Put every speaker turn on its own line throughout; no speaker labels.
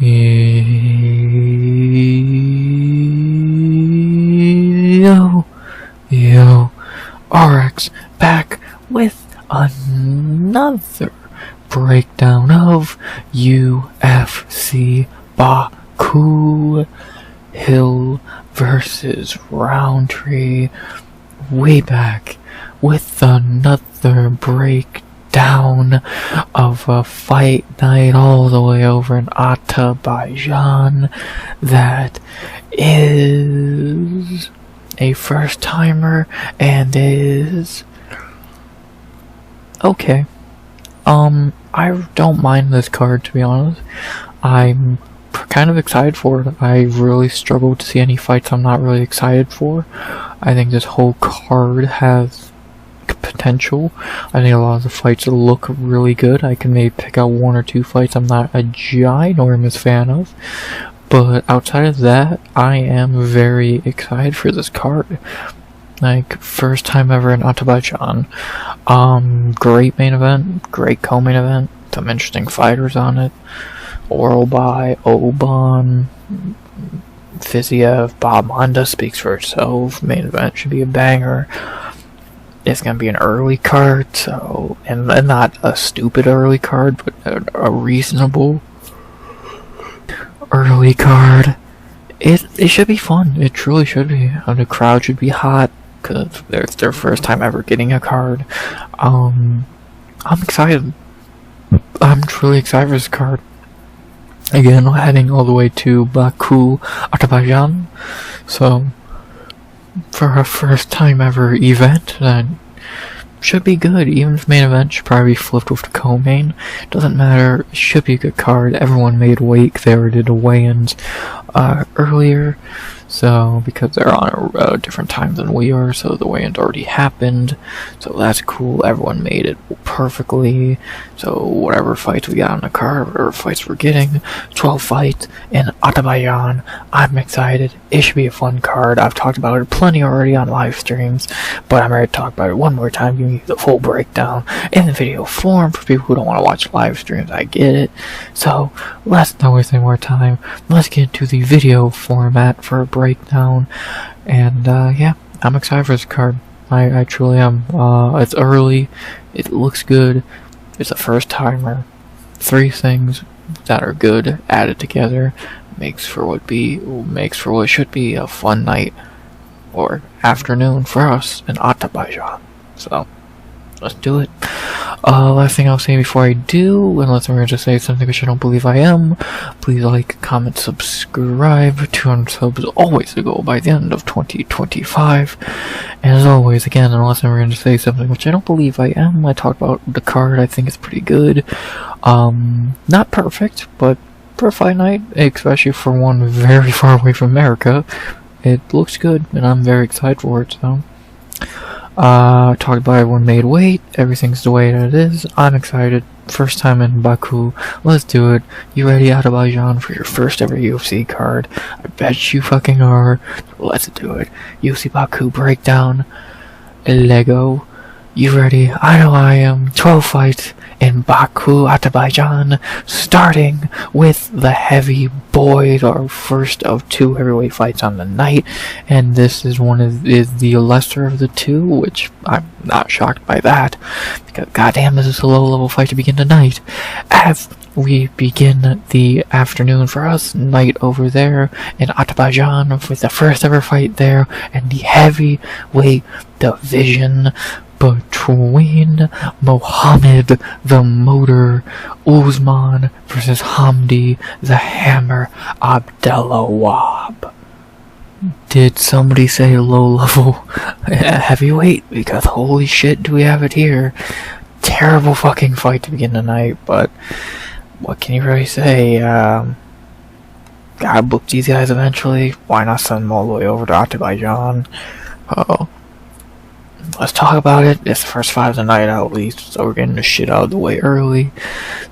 Yo, RX back with another breakdown of UFC Baku Hill versus Roundtree. We back with another breakdown of a fight night all the way over in Azerbaijan that is a first timer and is okay. I don't mind this card, to be honest. I'm kind of excited for it. I really struggle to see any fights I'm not really excited for. I think this whole card has potential. I think a lot of the fights look really good. I can maybe pick out one or two fights I'm not a ginormous fan of. But outside of that, I am very excited for this card. Like, first time ever in Azerbaijan. Great main event, great co-main event, some interesting fighters on it. Orolbai, Oban, Fiziev, Motta speaks for itself. Main event should be a banger. It's gonna be an early card, so, and not a stupid early card, but a reasonable early card. It should be fun. It truly should be. The crowd should be hot because it's their first time ever getting a card. I'm excited. I'm truly excited for this card. Again, we're heading all the way to Baku, Azerbaijan. So, for a first time ever event, that should be good. Even if main event should probably be flipped with the co-main. Doesn't matter. It should be a good card. Everyone made weight. They already did the weigh-ins earlier. So, because they're on a different time than we are, so the weigh-ins already happened. So that's cool. Everyone made it perfectly. So whatever fights we got on the card, whatever fights we're getting, 12 fights in Azerbaijan. I'm excited. It should be a fun card. I've talked about it plenty already on live streams, but I'm ready to talk about it one more time. Give me the full breakdown in the video form for people who don't want to watch live streams. I get it. So let's not waste any more time. Let's get into the video format for a breakdown. And yeah, I'm excited for this card. I truly am. It's early. It looks good. It's a first timer. 3 things that are good added together makes for what should be a fun night or afternoon for us in Azerbaijan. So let's do it. Last thing I'll say before I do, unless I'm going to say something which I don't believe I am, please like, comment, subscribe. 200 subs is always the goal by the end of 2025. And as always, again, unless I'm going to say something which I don't believe I am, I talked about the card. I think it's pretty good. Not perfect, but for a fight night, especially for one very far away from America, it looks good, and I'm very excited for it, so. Talked about everyone made weight, everything's the way that it is. I'm excited. First time in Baku. Let's do it. You ready, Azerbaijan, for your first ever UFC card? I bet you fucking are. Let's do it. UFC Baku Breakdown. Lego. You ready? I know I am. 12 fights in Baku, Azerbaijan, starting with the heavy boys, our first of 2 heavyweight fights on the night, and this is the lesser of the 2, which I'm not shocked by that, because goddamn, this is a low-level fight to begin the night. As we begin the afternoon for us, night over there in Azerbaijan, with the first ever fight there, and the heavyweight division between Mohammed the Motor Usman versus Hamdy the Hammer Abdelwahab. Did somebody say low level heavyweight? Because holy shit, do we have it here. Terrible fucking fight to begin the night, but what can you really say? Gotta book these guys eventually. Why not send them all the way over to Azerbaijan? Let's talk about it. It's the first fight of the night at least, so we're getting the shit out of the way early.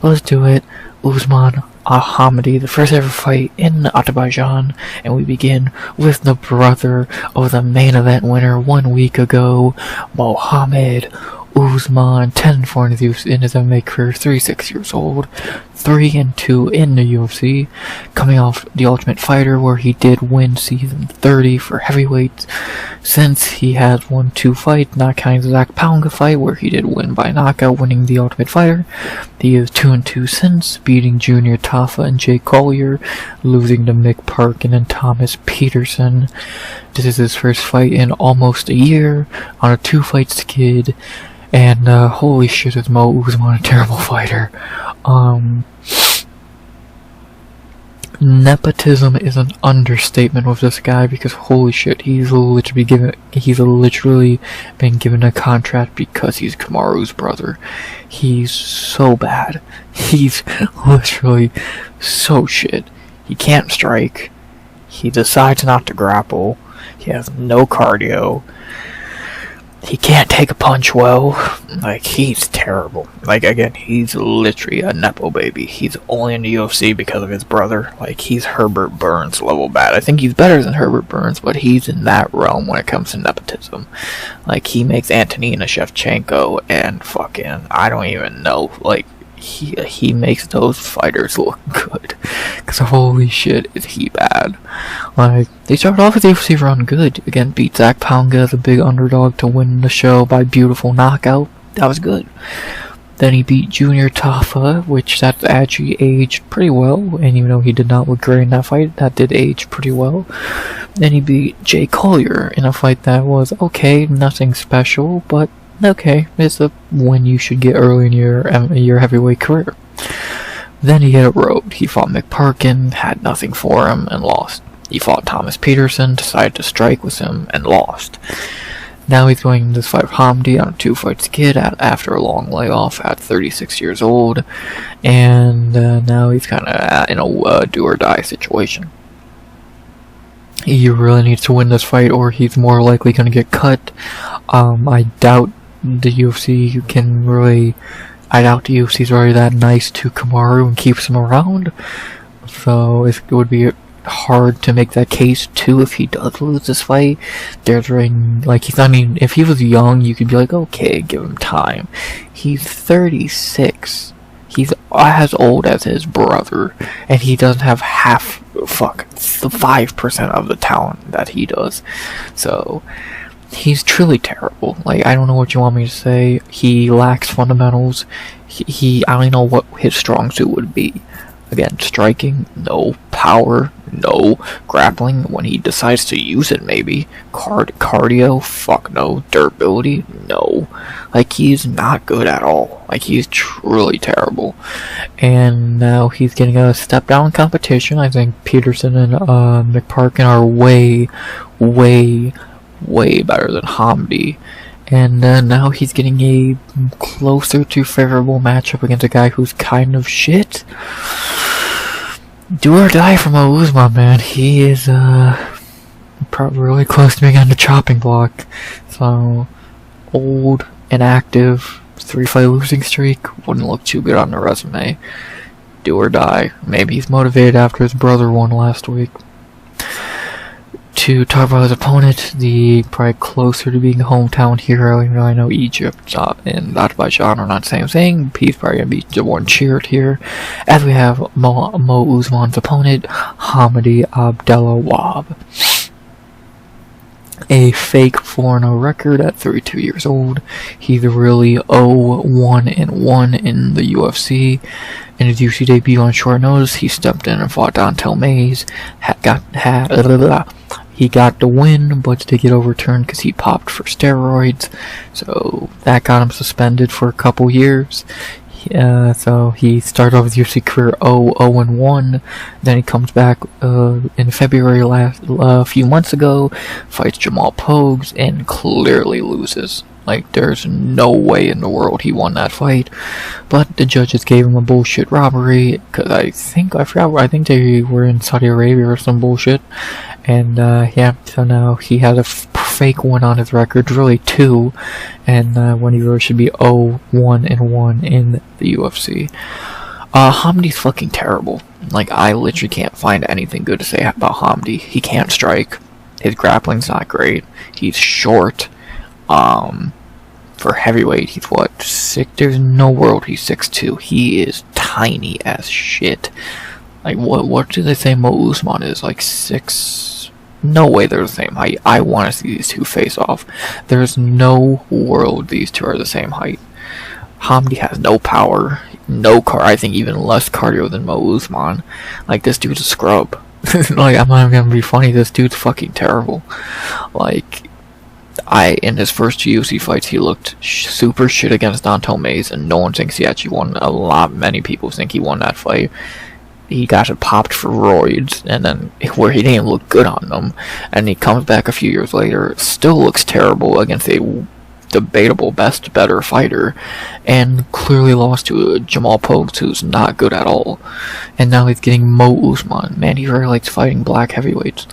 Let's do it. Usman Hamdy, the first ever fight in Azerbaijan, and we begin with the brother of the main event winner 1 week ago, Mohammed Usman, 10-4 in his MMA career, 36 years old, 3-2 in the UFC, coming off The Ultimate Fighter where he did win season 30 for heavyweights. Since he has won 2 fights, not counting the Zach Pounga fight where he did win by knockout, winning The Ultimate Fighter. He is 2-2 since, beating Junior Tafa and Jay Collier, losing to Mick Parkin and Thomas Peterson. This is his first fight in almost a year on a 2-fight skid. And holy shit, is Mo Usman a terrible fighter. Nepotism is an understatement with this guy, because holy shit, he's literally been given a contract because he's Kamaru's brother. He's so bad. He's literally so shit. He can't strike. He decides not to grapple. He has no cardio. He can't take a punch well. Like, he's terrible. Like, again, he's literally a nepo baby. He's only in the UFC because of his brother. Like, he's Herbert Burns level bad. I think he's better than Herbert Burns, but he's in that realm when it comes to nepotism. Like, he makes Antonina Shevchenko and fucking, I don't even know, like, he makes those fighters look good. Cause holy shit, is he bad. Like, they started off with the UFC run good. Again, beat Zach Pounga as a big underdog to win the show by beautiful knockout. That was good. Then he beat Junior Tafa, which that actually aged pretty well. And even though he did not look great in that fight, that did age pretty well. Then he beat Jay Collier in a fight that was okay, nothing special, but okay, it's a win you should get early in your heavyweight career. Then he hit a road. He fought Mick Parkin, had nothing for him, and lost. He fought Thomas Peterson, decided to strike with him, and lost. Now he's going this fight with Hamdy on a 2-fight skid after a long layoff at 36 years old, and now he's kind of in a do-or-die situation. He really needs to win this fight, or he's more likely going to get cut. I doubt the UFC can really. I doubt the UFC's really that nice to Kamaru and keeps him around. So it would be hard to make that case too if he does lose this fight. There's really, like, he's not even. If he was young, you could be like, okay, give him time. He's 36. He's as old as his brother, and he doesn't have 5% of the talent that he does. So he's truly terrible. Like, I don't know what you want me to say. He lacks fundamentals. I don't know what his strong suit would be. Again, striking, no. Power, no. Grappling, when he decides to use it, maybe. Cardio, fuck no. Durability, no. Like, he's not good at all. Like, he's truly terrible. And now he's getting a step down competition. I think Peterson and McParkin are way better than Hamdy. And now he's getting a closer to favorable matchup against a guy who's kind of shit. Do or die from Usman, man. He is probably really close to being on the chopping block. So, old, inactive, 3-fight losing streak, wouldn't look too good on the resume. Do or die. Maybe he's motivated after his brother won last week. To talk about his opponent, the probably closer to being a hometown hero, even though I know Egypt and Azerbaijan are not the same thing. He's probably going to be the one cheered here. As we have Mo Usman's opponent, Hamdy Abdelwahab. A fake 4-0 record at 32 years old. He's really 0-1-1 in the UFC. In his UFC debut on short notice, he stepped in and fought Dontel Mays. He got the win, but did get overturned because he popped for steroids. So that got him suspended for a couple years. So he started off his UFC career 0-1. Then he comes back in February a few months ago, fights Jamal Pogues, and clearly loses. Like, there's no way in the world he won that fight. But the judges gave him a bullshit robbery, because I think they were in Saudi Arabia or some bullshit. And yeah, so now he has a fake one on his record, really 2, and when he really should be 0-1-1 in the UFC. Hamdy's fucking terrible. Like, I literally can't find anything good to say about Hamdy. He can't strike. His grappling's not great. He's short. For heavyweight, he's what, 6? There's no world he's 6'2". He is tiny as shit. Like, what do they say Mo Usman is? Like 6? No way they're the same height. I want to see these two face off. There's no world these two are the same height. Hamdy has no power, I think even less cardio than Mo Usman. Like, this dude's a scrub. Like, I'm not even gonna be funny, this dude's fucking terrible. Like, in his first UFC fights, he looked super shit against Dontel Mays, and no one thinks he actually won. Many people think he won that fight. He got it popped for roids, and then where he didn't look good on them, and he comes back a few years later, still looks terrible against a debatable better fighter, and clearly lost to Jamal Pogues, who's not good at all. And now he's getting Mo Usman. Man, he really likes fighting black heavyweights.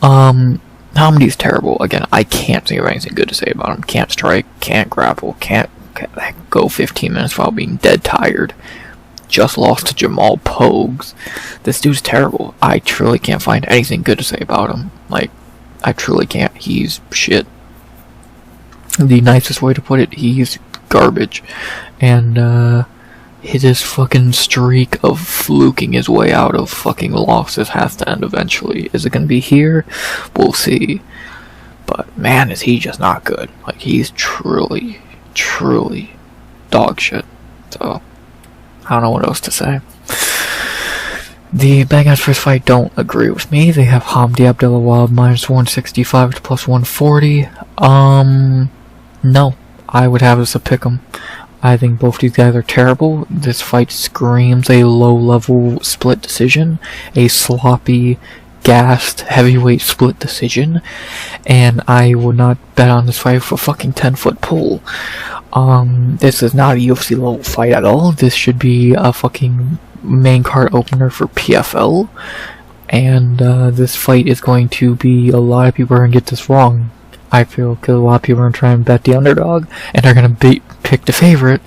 Hamdy's terrible. Again, I can't think of anything good to say about him. Can't strike, can't grapple, can't go 15 minutes without being dead tired. Just lost to Jamal Pogues. This dude's terrible. I truly can't find anything good to say about him. Like, I truly can't. He's shit. The nicest way to put it, he's garbage. And, his fucking streak of fluking his way out of fucking losses has to end eventually. Is it gonna be here? We'll see. But, man, is he just not good. Like, he's truly dog shit. So, I don't know what else to say. The Bang Guys first fight don't agree with me. They have Hamdy Abdelwahab minus 165 to plus 140. No. I would have this a pick'em. I think both these guys are terrible. This fight screams a low-level split decision. A sloppy, gassed, heavyweight split decision. And I would not bet on this fight for a fucking 10-foot pool. This is not a UFC level fight at all. This should be a fucking main card opener for PFL. And this fight is going to be, a lot of people are going to get this wrong. I feel, because a lot of people are going to try and bet the underdog, and they're going to pick the favorite.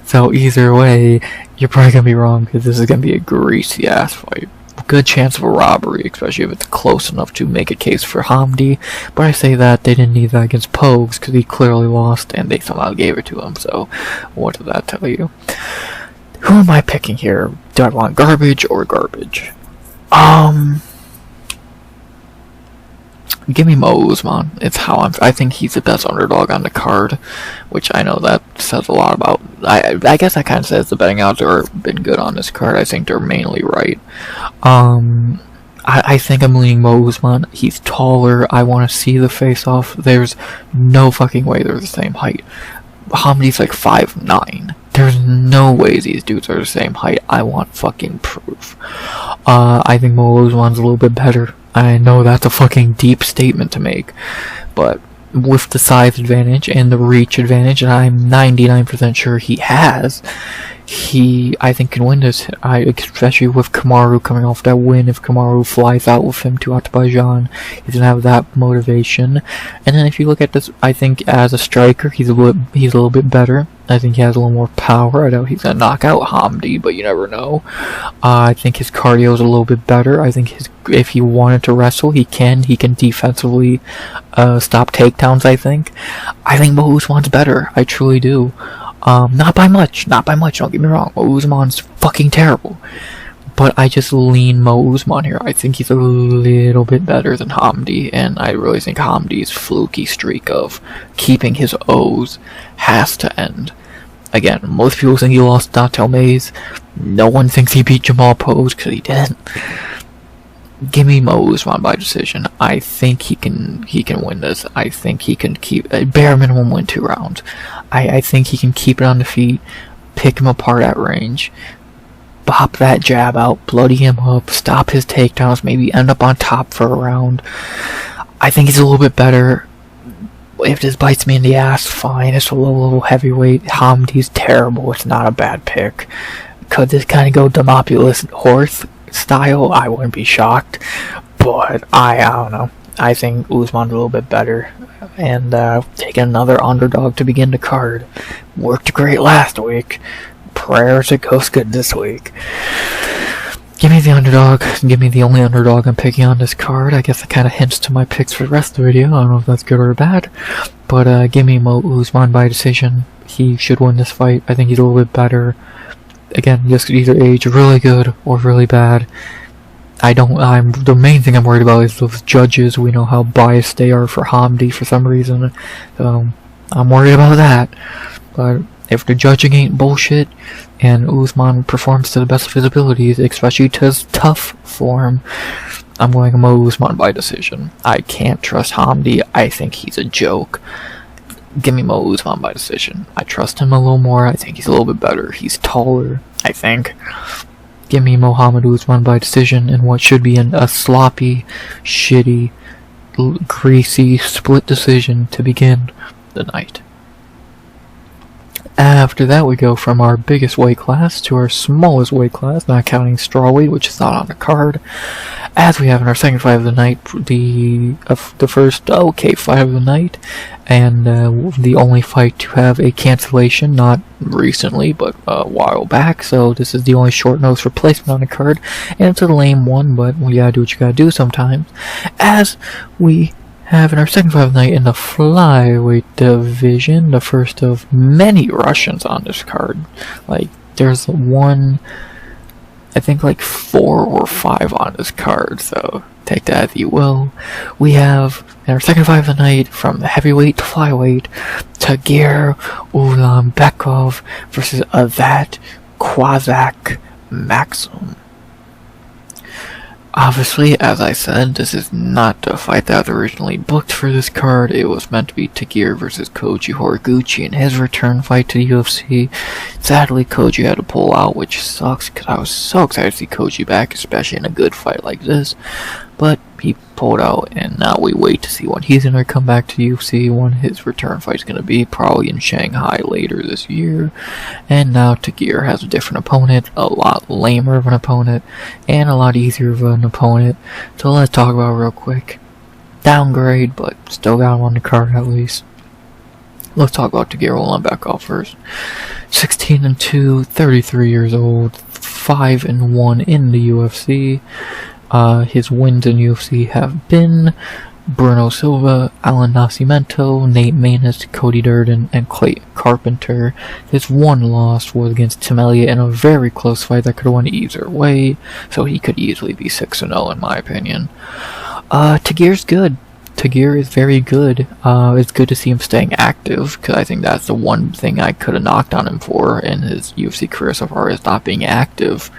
So either way, you're probably going to be wrong, because this is going to be a greasy ass fight. Good chance of a robbery, especially if it's close enough to make a case for Hamdy. But I say that they didn't need that against Pogues, because he clearly lost, and they somehow gave it to him. So what does that tell you? Who am I picking here? Do I want garbage or garbage? Give me Mo Usman. It's how I think he's the best underdog on the card, which I know that says a lot about. I guess that kind of says the betting odds are been good on this card. I think they're mainly right. I think I'm leaning Mo Usman. He's taller. I want to see the face off. There's no fucking way they're the same height. Hamdy's like 5'9". There's no way these dudes are the same height. I want fucking proof. I think Mo Usman's a little bit better. I know that's a fucking deep statement to make, but with the size advantage and the reach advantage, and I'm 99% sure he has, I think can win this. Especially with Kamaru coming off that win. If Kamaru flies out with him to Azerbaijan, he's gonna have that motivation. And then if you look at this, I think as a striker, he's a little bit better. I think he has a little more power. I doubt he's gonna knock out Hamdy, but you never know. I think his cardio is a little bit better. I think if he wanted to wrestle, he can defensively stop takedowns. I think Mo Usman's better. I truly do. Not by much, don't get me wrong. Mo Usman's fucking terrible. But I just lean Mo Usman here. I think he's a little bit better than Hamdy, and I really think Hamdy's fluky streak of keeping his O's has to end. Again, most people think he lost Dontel Mays. No one thinks he beat Jamal Pogues, because he didn't. Give me Mo Usman by decision. I think he can win this. I think he can keep a bare minimum win 2 rounds. I think he can keep it on the feet, pick him apart at range, bop that jab out, bloody him up, stop his takedowns, maybe end up on top for a round. I think he's a little bit better. If this bites me in the ass, fine. It's a low-level heavyweight. Hamdy's terrible. It's not a bad pick. Could this kind of go Demopulous horse style? I wouldn't be shocked. But I don't know. I think Usman's a little bit better. And taking another underdog to begin the card. Worked great last week. Prayers it goes good this week. Give me the underdog. Give me the only underdog I'm picking on this card. I guess that kind of hints to my picks for the rest of the video. I don't know if that's good or bad. But give me Usman by decision. He should win this fight. I think he's a little bit better. Again, this could either age really good or really bad. The main thing I'm worried about is those judges. We know how biased they are for Hamdy for some reason. So I'm worried about that. But if the judging ain't bullshit, and Usman performs to the best of his abilities, especially to his tough form, I'm going Usman by decision. I can't trust Hamdy. I think he's a joke. Give me Usman by decision. I trust him a little more. I think he's a little bit better. He's taller, I think. Give me Mohammed Usman by decision in what should be a sloppy, shitty, greasy split decision to begin the night. After that, we go from our biggest weight class to our smallest weight class, not counting strawweight, which is not on the card. As we have in our second fight of the night, the first okay fight of the night, and the only fight to have a cancellation, not recently, but a while back. So this is the only short notice replacement on the card, and it's a lame one, but you gotta do what you gotta do sometimes. As we have in our second fight of the night in the flyweight division, the first of many Russians on this card. Like, there's one, I think like 4 or 5 on this card, so take that as you will. We have in our second fight of the night, from heavyweight to flyweight, Tagir Ulanbekov versus Azat Maksum. Obviously, as I said, this is not the fight that was originally booked for this card. It was meant to be Tagir versus Koji Horiguchi in his return fight to the UFC. Sadly, Koji had to pull out, which sucks, because I was so excited to see Koji back, especially in a good fight like this. But he pulled out, and now we wait to see when he's going to come back to the UFC, when his return fight's going to be, probably in Shanghai later this year. And now Tagir has a different opponent, a lot lamer of an opponent, and a lot easier of an opponent. So let's talk about it real quick. Downgrade, but still got him on the card at least. Let's talk about Tagir Ulanbekov first. 16-2, 33 years old, 5-1 in the UFC. His wins in UFC have been Bruno Silva, Alan Nascimento, Nate Maness, Cody Durden, and Clayton Carpenter. His one loss was against Tim Elliott in a very close fight that could have went either way, so he could easily be 6-0 in my opinion. Tagir's good. Tagir is very good. It's good to see him staying active, because I think that's the one thing I could have knocked on him for in his UFC career so far, is not being active.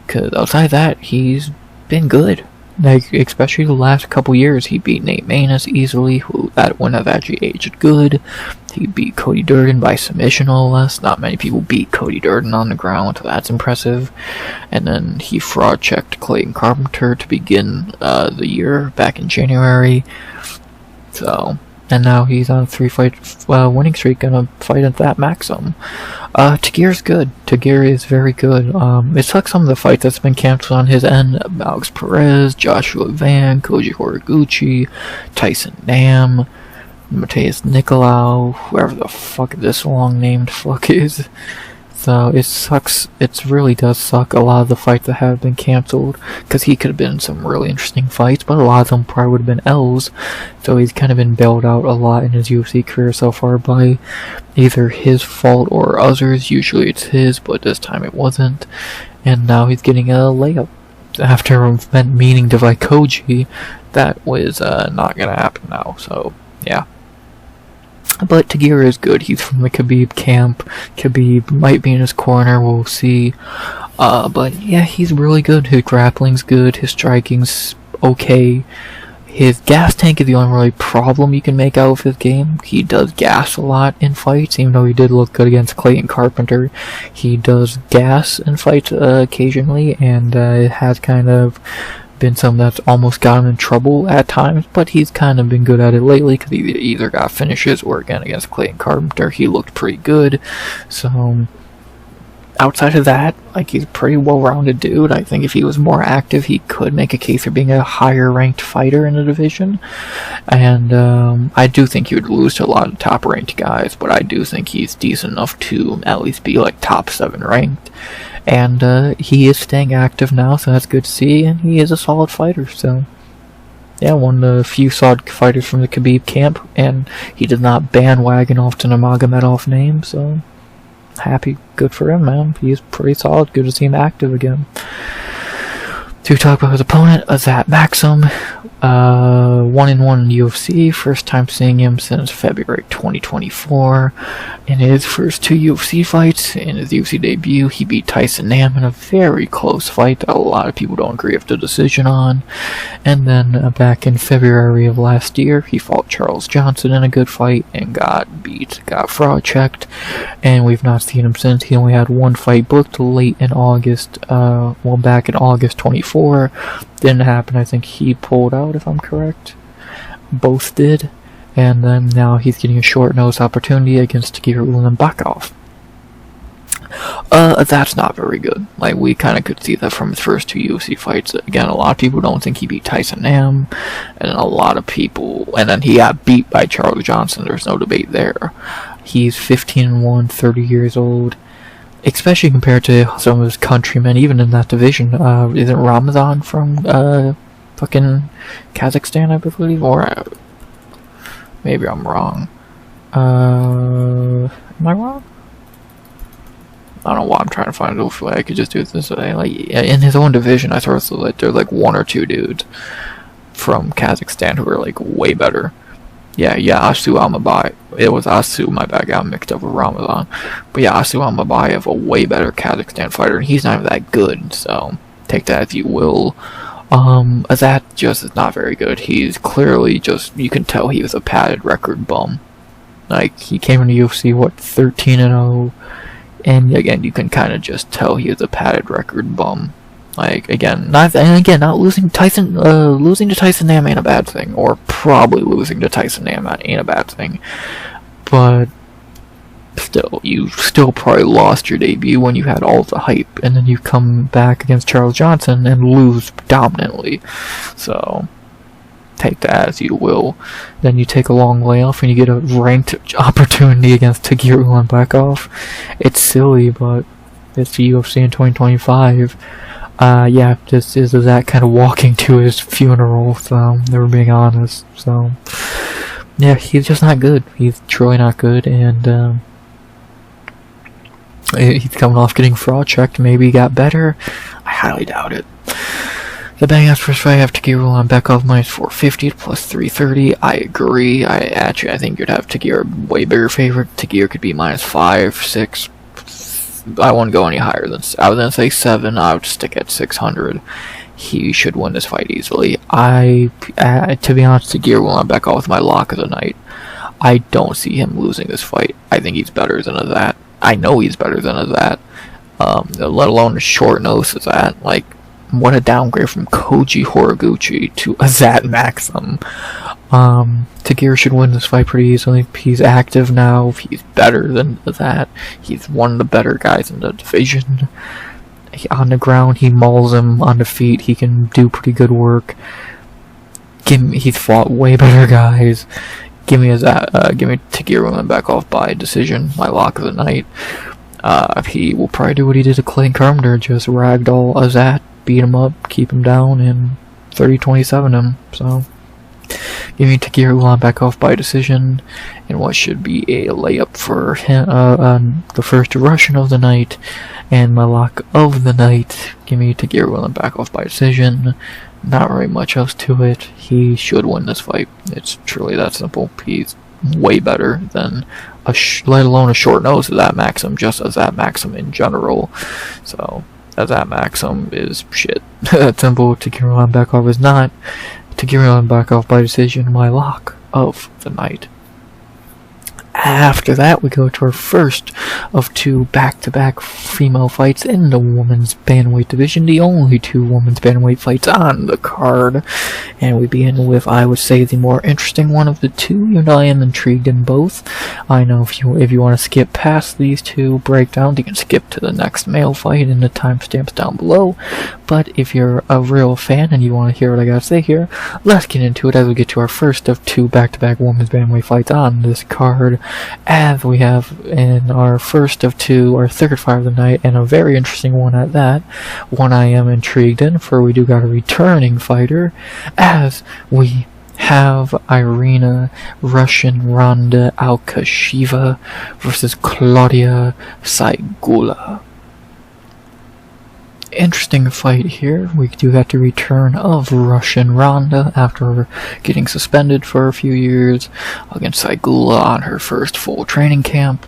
Because outside that, he's been good. Like, especially the last couple years, he beat Nate Maness easily, who that one has actually aged good. He beat Cody Durden by submission, no less. Not many people beat Cody Durden on the ground, so that's impressive. And then he fraud checked Clayton Carpenter to begin the year back in January. So, and now he's on a 3-fight winning streak, gonna fight at that Maksum. Tagir's good. Tagir is very good. It sucks some of the fights that's been canceled on his end. Alex Perez, Joshua Van, Koji Horiguchi, Tyson Nam, Mateus Nicolau, whoever the fuck this long named fuck is. So it sucks. It really does suck, a lot of the fights that have been canceled, because he could have been in some really interesting fights, but a lot of them probably would have been L's. So he's kind of been bailed out a lot in his UFC career so far by either his fault or others. Usually it's his, but this time it wasn't. And now he's getting a layup after meaning to fight Koji. That was not gonna happen now. So yeah. But Tagir is good. He's from the Khabib camp. Khabib might be in his corner, we'll see. But yeah, he's really good. His grappling's good, his striking's okay. His gas tank is the only really problem you can make out of his game. He does gas a lot in fights, even though he did look good against Clayton Carpenter. He does gas in fights occasionally, and it has kind of been something that's almost got him in trouble at times, but he's kind of been good at it lately, because he either got finishes or again against Clayton Carpenter he looked pretty good. So outside of that, like, he's a pretty well-rounded dude. I think if he was more active, he could make a case for being a higher-ranked fighter in the division. And I do think he would lose to a lot of top-ranked guys, but I do think he's decent enough to at least be like top 7 ranked. and he is staying active now, so that's good to see, and he is a solid fighter, so yeah, one of the few solid fighters from the Khabib camp, and he did not bandwagon off to Nurmagomedov name, so happy, good for him, man. He's pretty solid, good to see him active again. To talk about his opponent, Azat Maksum, 1-1 in UFC, first time seeing him since February 2024. In his first 2 UFC fights, in his UFC debut, he beat Tyson Nam in a very close fight that a lot of people don't agree with the decision on. And then back in February of last year, he fought Charles Johnson in a good fight and got beat, got fraud checked, and we've not seen him since. He only had 1 fight booked late in August, back in August 24. Didn't happen. I think he pulled out, if I'm correct. Both did. And then now he's getting a short notice opportunity against Tagir Ulanbekov. That's not very good. Like, we kind of could see that from his first 2 UFC fights. Again, a lot of people don't think he beat Tyson Nam, and a lot of people, and then he got beat by Charles Johnson. There's no debate there. He's 15-1, 30 years old. Especially compared to some of his countrymen, even in that division. Isn't Ramazan from fucking Kazakhstan, I believe? Or maybe I'm wrong. Am I wrong? I don't know why I'm trying to find it. Hopefully I could just do it this way. Like, in his own division, I sort of like there's like 1 or 2 dudes from Kazakhstan who are like way better. Yeah, Asu Almabai. It was Asu, my bad, got mixed up with Ramazan. But yeah, Asu Almabai, a way better Kazakhstan fighter, and he's not even that good, so take that as you will. Azat just is not very good. He's clearly just, you can tell he was a padded record bum. Like, he came into UFC, 13-0, and again, you can kind of just tell he was a padded record bum. Like, again, not losing to Tyson Nam ain't a bad thing, or probably losing to Tyson Nam ain't a bad thing, but still, you still probably lost your debut when you had all the hype, and then you come back against Charles Johnson and lose dominantly, so take that as you will. Then you take a long layoff and you get a ranked opportunity against Tagir Ulanbekov. It's silly, but it's the UFC in 2025. Yeah, this is that kind of walking to his funeral, so they were being honest, so yeah, he's just not good. He's truly not good, and he's coming off getting fraud checked. Maybe he got better. I highly doubt it. The betting odds for this fight have Tagir Ulanbekov minus 450 plus 330. I agree. I think you'd have Tagir way bigger favorite. Tagir could be minus 5, 6. I wouldn't go any higher than, I was gonna say 7. I would stick at 600. He should win this fight easily. To be honest, Tagir Ulanbekov with my lock of the night. I don't see him losing this fight. I think he's better than that. I know he's better than that. Let alone a short notice of that. Like, what a downgrade from Koji Horiguchi to Azat Maksum. Tagir should win this fight pretty easily. He's active now. He's better than that. He's one of the better guys in the division. On the ground, he mauls him. On the feet, he can do pretty good work. He's fought way better guys. Give me Tagir Ulanbekov by decision, my lock of the night. He will probably do what he did to Clay Carpenter, just ragdoll Azat, beat him up, keep him down, and 30-27 him. So, give me Tagir Ulanbekov by decision, in what should be a layup for him, the first Russian of the night, and my lock of the night. Give me Tagir Ulanbekov by decision. Not very much else to it. He should win this fight. It's truly that simple. He's way better than let alone a short nose of that Maksum, just as that Maksum in general. So, as that Maksum is shit. That simple. Tagir Ulanbekov is not. Tagir Ulanbekov by decision, my lock of the night. After that, we go to our first of 2 back-to-back female fights in the women's bantamweight division, the only 2 women's bantamweight fights on the card. And we begin with, I would say, the more interesting one of the 2. You know, I am intrigued in both. I know if you want to skip past these 2 breakdowns, you can skip to the next male fight in the timestamps down below. But if you're a real fan and you want to hear what I gotta say here, let's get into it as we get to our first of 2 back-to-back women's bantamweight fights on this card. as we have in our first of two, our third fight of the night, and a very interesting one at that. One I am intrigued in, for we do got a returning fighter, as we have Irina Russian Ronda Alekseeva versus Klaudia Syguła. Interesting fight here. We do have the return of Russian Ronda after getting suspended for a few years against Syguła on her first full training camp.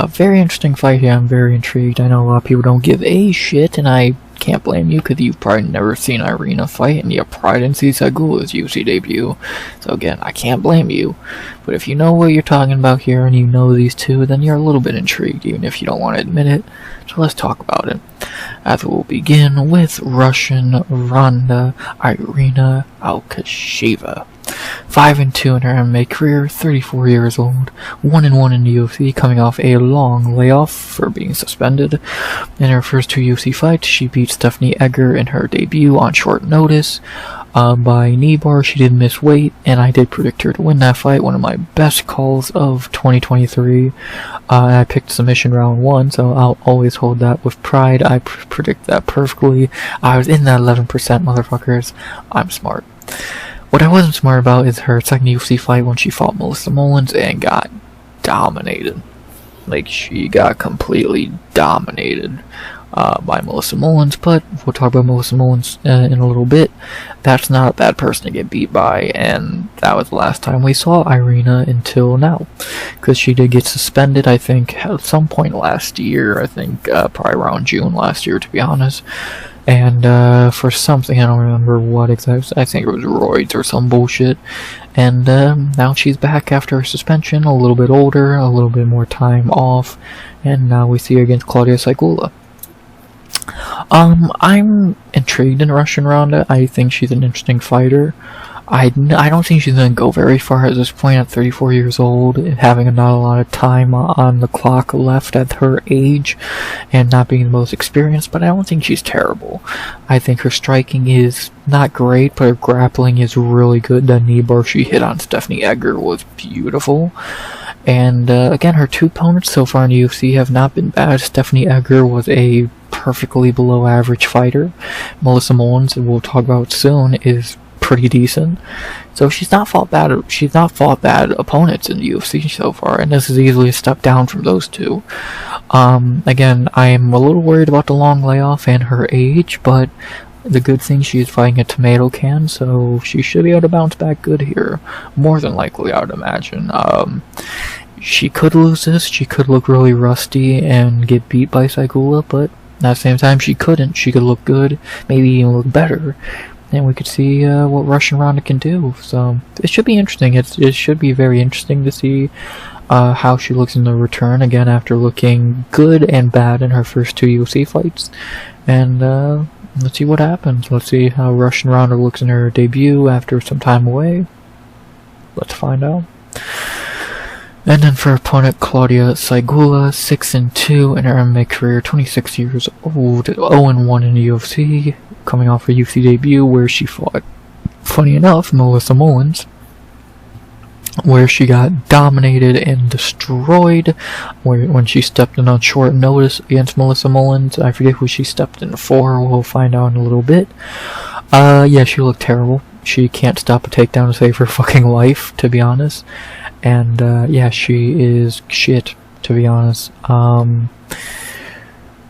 Very interesting fight here. I'm very intrigued. I know a lot of people don't give a shit, and I can't blame you, because you've probably never seen Irina fight, and you probably didn't see Syguła's UFC debut. So again, I can't blame you. But if you know what you're talking about here, and you know these two, then you're a little bit intrigued, even if you don't want to admit it. So let's talk about it. As we'll begin with Russian Ronda Irina Alekseeva. 5-2 in her MMA career, 34 years old, 1-1 in the UFC, coming off a long layoff for being suspended. In her first two UFC fights, she beat Stephanie Egger in her debut on short notice by knee bar. She did miss weight, and I did predict her to win that fight, one of my best calls of 2023. I picked submission round 1, so I'll always hold that with pride. I predict that perfectly. I was in that 11%, motherfuckers. I'm smart. What I wasn't smart about is her second UFC fight when she fought Melissa Mullins and got dominated. Like, she got completely dominated by Melissa Mullins, but we'll talk about Melissa Mullins in a little bit. That's not a bad person to get beat by, and that was the last time we saw Irina until now. Because she did get suspended, I think, at some point last year. I think probably around June last year, to be honest. And for something, I don't remember what exactly, I think it was roids or some bullshit. And now she's back after her suspension, a little bit older, a little bit more time off, and now we see her against Klaudia Syguła. I'm intrigued in Russian Ronda. I think she's an interesting fighter. I don't think she's going to go very far at this point at 34 years old, having not a lot of time on the clock left at her age, and not being the most experienced, but I don't think she's terrible. I think her striking is not great, but her grappling is really good. The knee bar she hit on Stephanie Egger was beautiful. And again, her two opponents so far in the UFC have not been bad. Stephanie Egger was a perfectly below average fighter. Melissa Mullins, we'll talk about soon, is pretty decent. So she's not fought bad opponents in the UFC so far, and this is easily a step down from those two. Again, I am a little worried about the long layoff and her age, but the good thing, she's fighting a tomato can, so she should be able to bounce back good here. More than likely, I would imagine. She could lose this, she could look really rusty and get beat by Syguła, but at the same time, she couldn't. She could look good, maybe even look better, and we could see what Russian Ronda can do. So it should be interesting. It should be very interesting to see how she looks in the return, again, after looking good and bad in her first two UFC fights. And let's see what happens. Let's see how Russian Ronda looks in her debut after some time away. Let's find out. And then for opponent Klaudia Syguła, 6-2 in her MMA career, 26 years old, 0-1 in the UFC, coming off her UFC debut where she fought, funny enough, Melissa Mullins, where she got dominated and destroyed when she stepped in on short notice against Melissa Mullins. I forget who she stepped in for, we'll find out in a little bit. Yeah, she looked terrible. She can't stop a takedown to save her fucking life, to be honest. And yeah, she is shit, to be honest.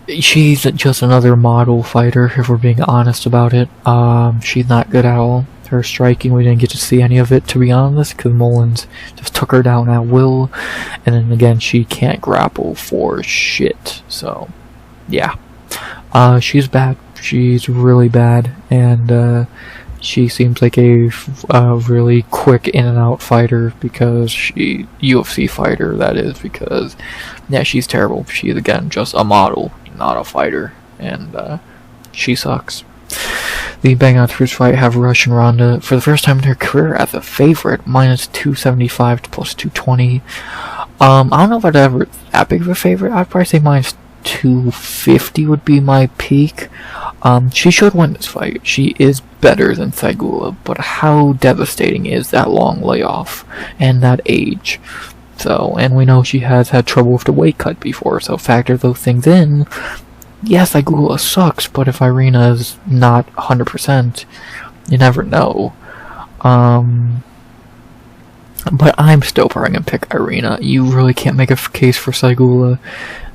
She's just another model fighter, if we're being honest about it. She's not good at all. Her striking, we didn't get to see any of it, to be honest, because Mullins just took her down at will. And then again, she can't grapple for shit. So, yeah. She's bad. She's really bad. And she seems like a really quick in and out fighter, because UFC fighter, that is, because, yeah, she's terrible. She's, again, just a model, not a fighter. And she sucks. The Bang On first fight have Russian Ronda for the first time in her career as a favorite, -275 to +220. I don't know if I'd ever that big of a favorite. I'd probably say -250 would be my peak. She should win this fight. She is better than Syguła, but how devastating is that long layoff and that age? So, and we know she has had trouble with the weight cut before, so factor those things in. Yes, Syguła sucks, but if Irina is not 100%, you never know. But I'm still probably gonna pick Irina. You really can't make a case for Syguła.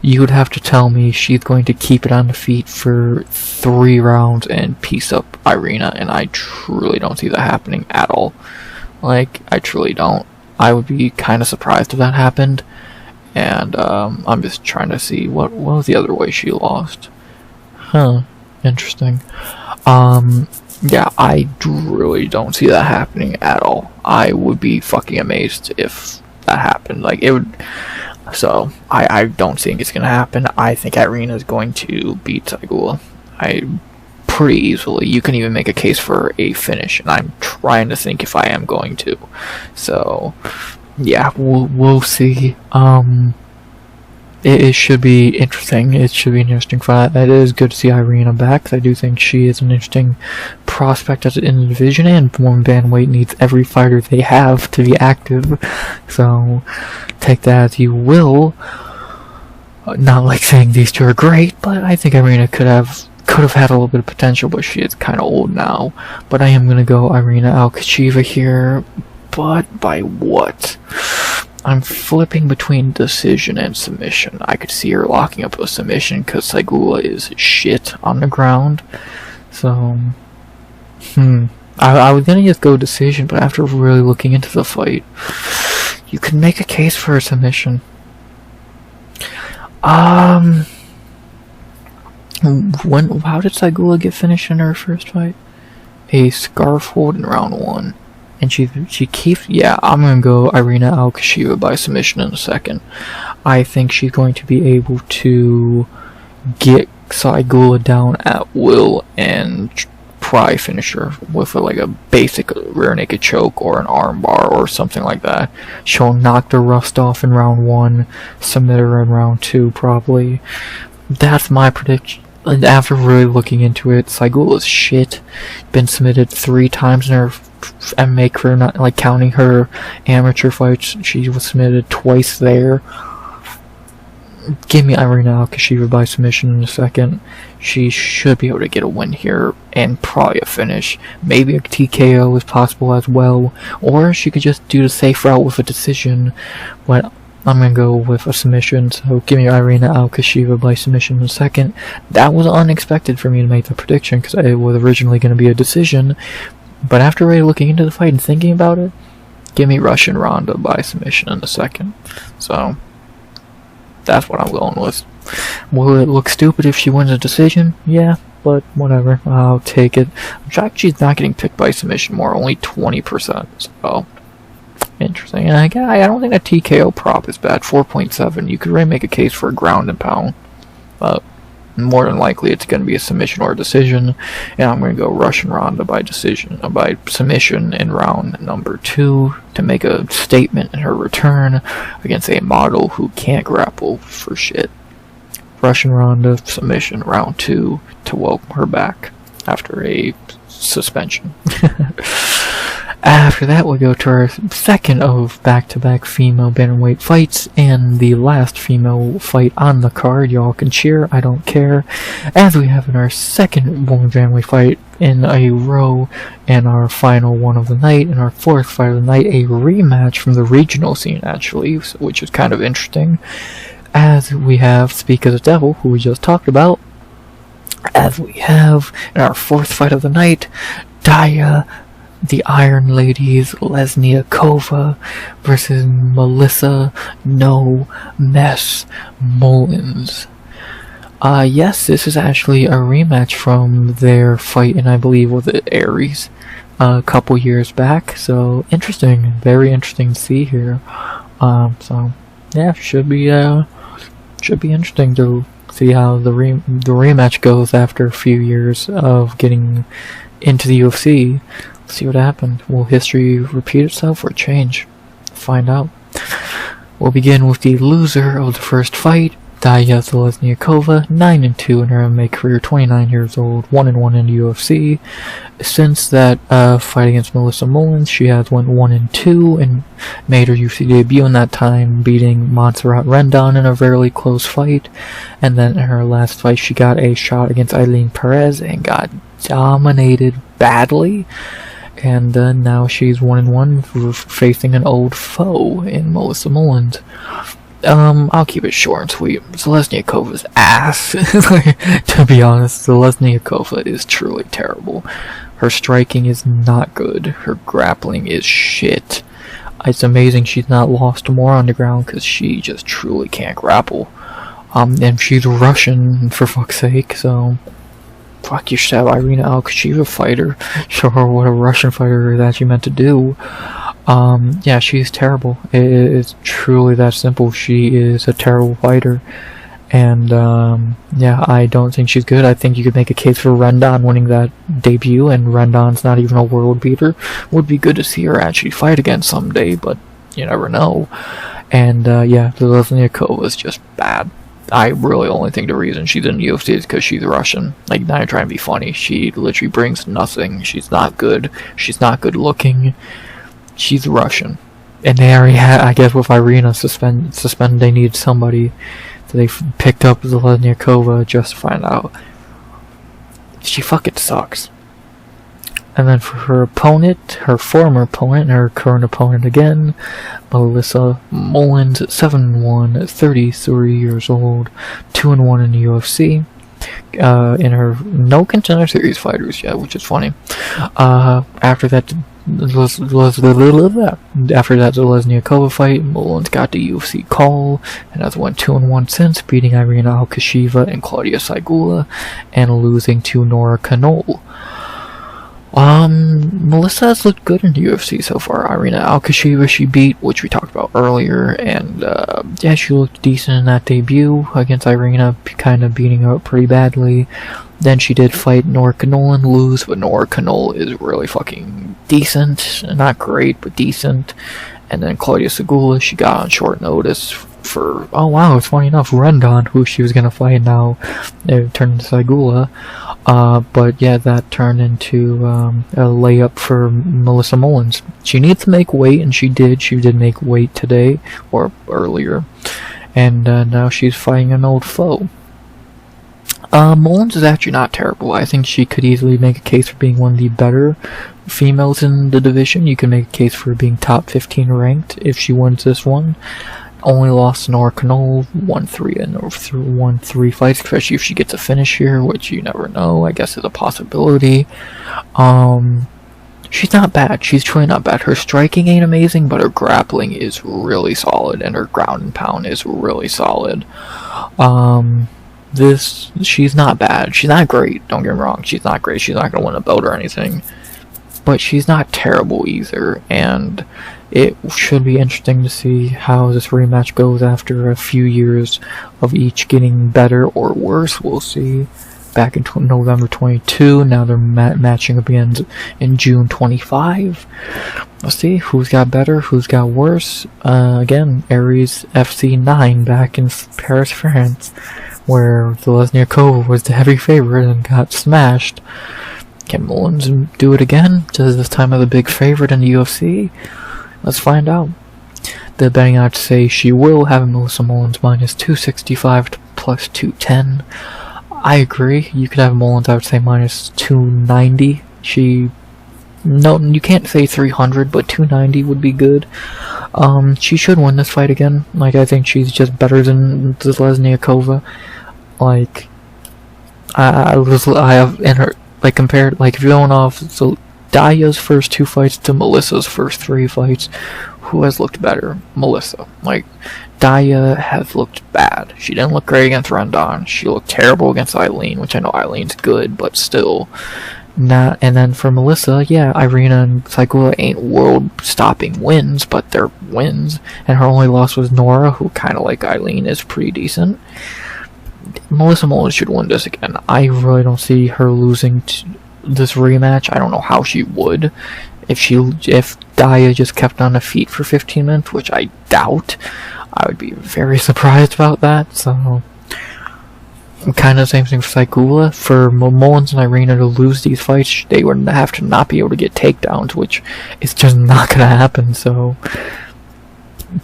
You would have to tell me she's going to keep it on the feet for 3 rounds and piece up Irina, and I truly don't see that happening at all. Like, I truly don't. I would be kind of surprised if that happened. And I'm just trying to see what was the other way she lost. Huh. Interesting. Yeah, I really don't see that happening at all. I would be fucking amazed if that happened. Like, it would. So, I don't think it's gonna happen. I think Irina is going to beat Syguła. Pretty easily. You can even make a case for a finish, and I'm trying to think if I am going to. So, yeah, we'll see. It should be interesting. It should be an interesting fight. It is good to see Irina back, because I do think she is an interesting prospect in the division, and one bantamweight needs every fighter they have to be active. So, take that as you will. Not like saying these two are great, but I think Irina could have had a little bit of potential, but she is kind of old now. But I am going to go Irina Alekseeva here, but by what? I'm flipping between decision and submission. I could see her locking up a submission because Syguła is shit on the ground. So, I was gonna just go decision, but after really looking into the fight, you can make a case for a submission. How did Syguła get finished in her first fight? A scarf hold in round 1. And she keeps, yeah, I'm going to go Irina Alekseeva by submission in a second. I think she's going to be able to get Syguła down at will and probably finish her with like a basic rear naked choke or an arm bar or something like that. She'll knock the rust off in round 1, submit her in round 2 probably. That's my prediction. And after really looking into it, Syguła's shit. Been submitted 3 times in her MMA career, not like counting her amateur fights. She was submitted twice there. Give me Irina Alekseeva by submission in a second. She should be able to get a win here and probably a finish. Maybe a TKO is possible as well, or she could just do the safe route with a decision. But I'm going to go with a submission, so give me Irina Alekseeva by submission in a second. That was unexpected for me to make the prediction, because it was originally going to be a decision. But after really looking into the fight and thinking about it, give me Russian Ronda by submission in a second. So, that's what I'm going with. Will it look stupid if she wins a decision? Yeah, but whatever. I'll take it. I'm shocked she's not getting picked by submission more, only 20%. So, interesting. And I don't think that TKO prop is bad. 4.7. You could really make a case for a ground and pound. But more than likely it's going to be a submission or a decision. And I'm going to go Russian Ronda by submission in round number 2 to make a statement in her return against a model who can't grapple for shit. Russian Ronda submission round 2 to welcome her back after a suspension. After that, we'll go to our second of back-to-back female bantamweight fights, and the last female fight on the card. Y'all can cheer, I don't care. As we have in our second women's bantamweight fight in a row, and our final one of the night, and our fourth fight of the night, a rematch from the regional scene, actually, which is kind of interesting. As we have Speak of the Devil, who we just talked about. As we have in our fourth fight of the night, Darya, the Iron Lady's Zheleznyakova versus Melissa No Mess Mullins. Yes, this is actually a rematch from their fight in, I believe, with the Aries a couple years back. So interesting, very interesting to see here. So yeah, should be interesting to see how the rematch goes after a few years of getting into the UFC. See what happened. Will history repeat itself or change? Find out. We'll begin with the loser of the first fight, Darya Zheleznyakova, 9-2 in her MMA career, 29 years old, 1-1 in the UFC. Since that fight against Melissa Mullins, she has went 1-2 and made her UFC debut in that time, beating Montserrat Rendon in a very close fight. And then in her last fight, she got a shot against Eileen Perez and got dominated badly. And now she's 1-1 facing an old foe in Melissa Mullins. I'll keep it short and sweet. Zheleznyakova ass. To be honest, Zheleznyakova is truly terrible. Her striking is not good. Her grappling is shit. It's amazing she's not lost more on the ground because she just truly can't grapple. And she's Russian, for fuck's sake, so... Fuck, you should have Irina Alekseeva fighter. Show her what a Russian fighter is actually meant to do. Yeah, she's terrible. It's truly that simple. She is a terrible fighter. And, yeah, I don't think she's good. I think you could make a case for Rendon winning that debut, and Rendon's not even a world beater. Would be good to see her actually fight again someday, but you never know. And, yeah, Zheleznyakova is just bad. I really only think the reason she's in the UFC is because she's Russian. Like, not trying to be funny. She literally brings nothing. She's not good. She's not good looking. She's Russian. And they already had, I guess with Irina suspended, they needed somebody. So they picked up Zheleznyakova just to find out. She fucking sucks. And then for her opponent, her former opponent, and her current opponent again, Melissa Mullins, 7-1, 33 years old, 2-1 in the UFC. In her no contender series fighters yet, which is funny. After that Zheleznyakova fight, Mullins got the UFC call, and has went 2-1 since, beating Irina Alekseeva and Klaudia Syguła, and losing to Nora Canole. Melissa has looked good in the UFC so far. Irina Alekseeva she beat, which we talked about earlier, and yeah, she looked decent in that debut against Irina, kind of beating her up pretty badly. Then she did fight Nora Canole and lose, but Nora Canole is really fucking decent. Not great, but decent. And then Klaudia Syguła, she got on short notice for, oh wow, it's funny enough, Rendon, who she was gonna fight now, it turned into Syguła. But yeah, that turned into a layup for Melissa Mullins. She needs to make weight, and she did. She did make weight today, or earlier. And now she's fighting an old foe. Mullins is actually not terrible. I think she could easily make a case for being one of the better females in the division. You can make a case for being top 15 ranked if she wins this one. Only lost to Nora Canole, won 3 fights, especially if she gets a finish here, which you never know. I guess is a possibility. She's not bad. She's truly not bad. Her striking ain't amazing, but her grappling is really solid, and her ground and pound is really solid. She's not bad. She's not great, don't get me wrong. She's not great. She's not going to win a belt or anything. But she's not terrible either, and it should be interesting to see how this rematch goes after a few years of each getting better or worse. We'll see. Back in November 22, now they're matching up again in June 25. Let's see who's got better, who's got worse. Again, Aries FC9 back in Paris, France, where Zheleznyakova was the heavy favorite and got smashed. Can Mullins do it again? Does this time have the big favorite in the UFC? Let's find out. The betting odds say she will have Melissa Mullins minus 265 plus 210. I agree. You could have Mullins, I would say, minus 290. No, you can't say 300, but 290 would be good. She should win this fight again. Like, I think she's just better than Zheleznyakova. Like, I have in her. Like, compared, like, if you're going off, so Darya's first 2 fights to Melissa's first 3 fights, who has looked better? Melissa. Like, Darya has looked bad. She didn't look great against Rendon. She looked terrible against Eileen, which I know Eileen's good, but still not. And then for Melissa, yeah, Irina and Syguła ain't world-stopping wins, but they're wins. And her only loss was Nora, who kind of like Eileen is pretty decent. Melissa Mullins should win this again. I really don't see her losing this rematch. I don't know how she would. If Darya just kept on her feet for 15 minutes, which I doubt, I would be very surprised about that. So, Kind of the same thing for Syguła. For Mullins and Irina to lose these fights, they would have to not be able to get takedowns, which is just not going to happen. So,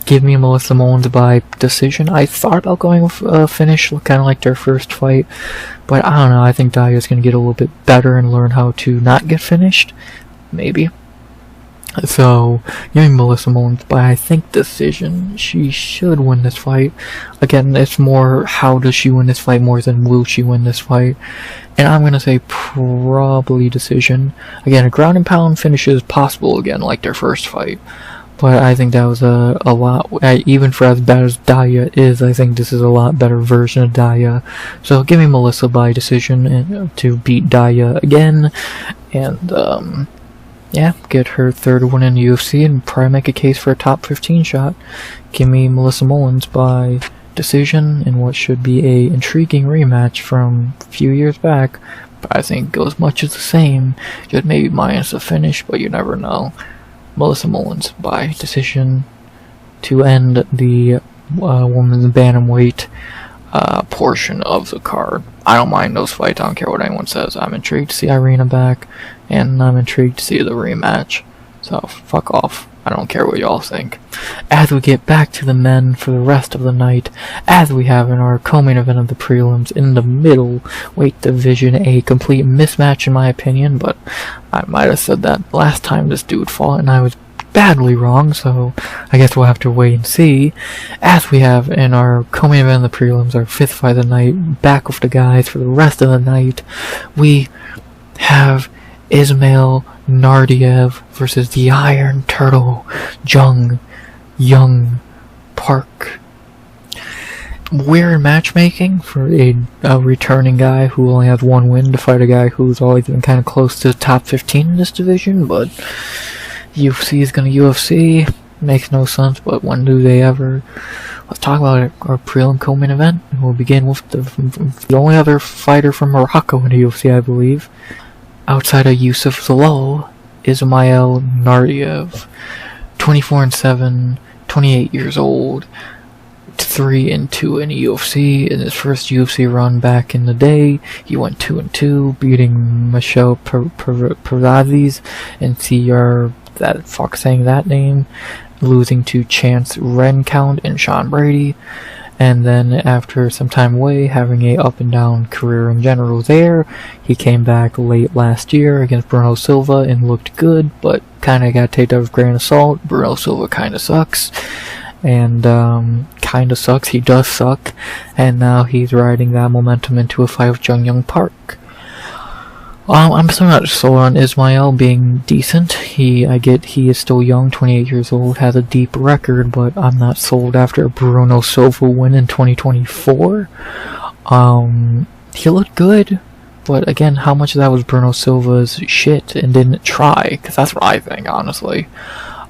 give me Melissa Mullins by decision. I thought about going with a finish, kind of like their first fight, but I don't know. I think Darya's going to get a little bit better and learn how to not get finished. Maybe. So, give me Melissa Mullins by, I think, decision. She should win this fight. Again, it's more how does she win this fight more than will she win this fight. And I'm going to say probably decision. Again, a ground and pound finish is possible again, like their first fight. But I think that was a lot, even for as bad as Darya is, I think this is a lot better version of Darya. So give me Melissa by decision to beat Darya again. And, yeah, get her third win in the UFC and probably make a case for a top 15 shot. Give me Melissa Mullins by decision in what should be a intriguing rematch from a few years back. But I think goes much as the same, just maybe minus the finish, but you never know. Melissa Mullins by decision to end the women's bantamweight portion of the card. I don't mind those fights. I don't care what anyone says. I'm intrigued to see Irina back, and I'm intrigued to see the rematch. So, fuck off. I don't care what y'all think. As we get back to the men for the rest of the night, as we have in our co-main event of the prelims in the middleweight division, a complete mismatch in my opinion, but I might have said that last time this dude fought, and I was badly wrong, so I guess we'll have to wait and see. As we have in our co-main event of the prelims, our fifth fight of the night, back with the guys for the rest of the night, we have Ismail Naurdiev versus the Iron Turtle, Yong Park. Weird matchmaking for a returning guy who only has one win to fight a guy who's always been kind of close to the top 15 in this division, but UFC is gonna UFC. Makes no sense, but when do they ever? Let's talk about our prelim co-main event. We'll begin with the only other fighter from Morocco in the UFC, I believe, outside of Yusuf Zalal, Ismail Naurdiev. 24-7, 28 years old, 3-2 in the UFC. In his first UFC run back in the day, he went 2-2, beating Michel Perazis and CR. That fuck saying that name, losing to Chance Renkout and Sean Brady, and then after some time away, having a up and down career in general there, he came back late last year against Bruno Silva and looked good, but kinda got taken with a grain of salt. Bruno Silva kinda sucks, and kinda sucks, he does suck, and now he's riding that momentum into a fight with Yong Park. I'm still not sold on Ismail being decent. He is still young, 28 years old, has a deep record, but I'm not sold after a Bruno Silva win in 2024. He looked good, but again, how much of that was Bruno Silva's shit and didn't try? Because that's what I think, honestly.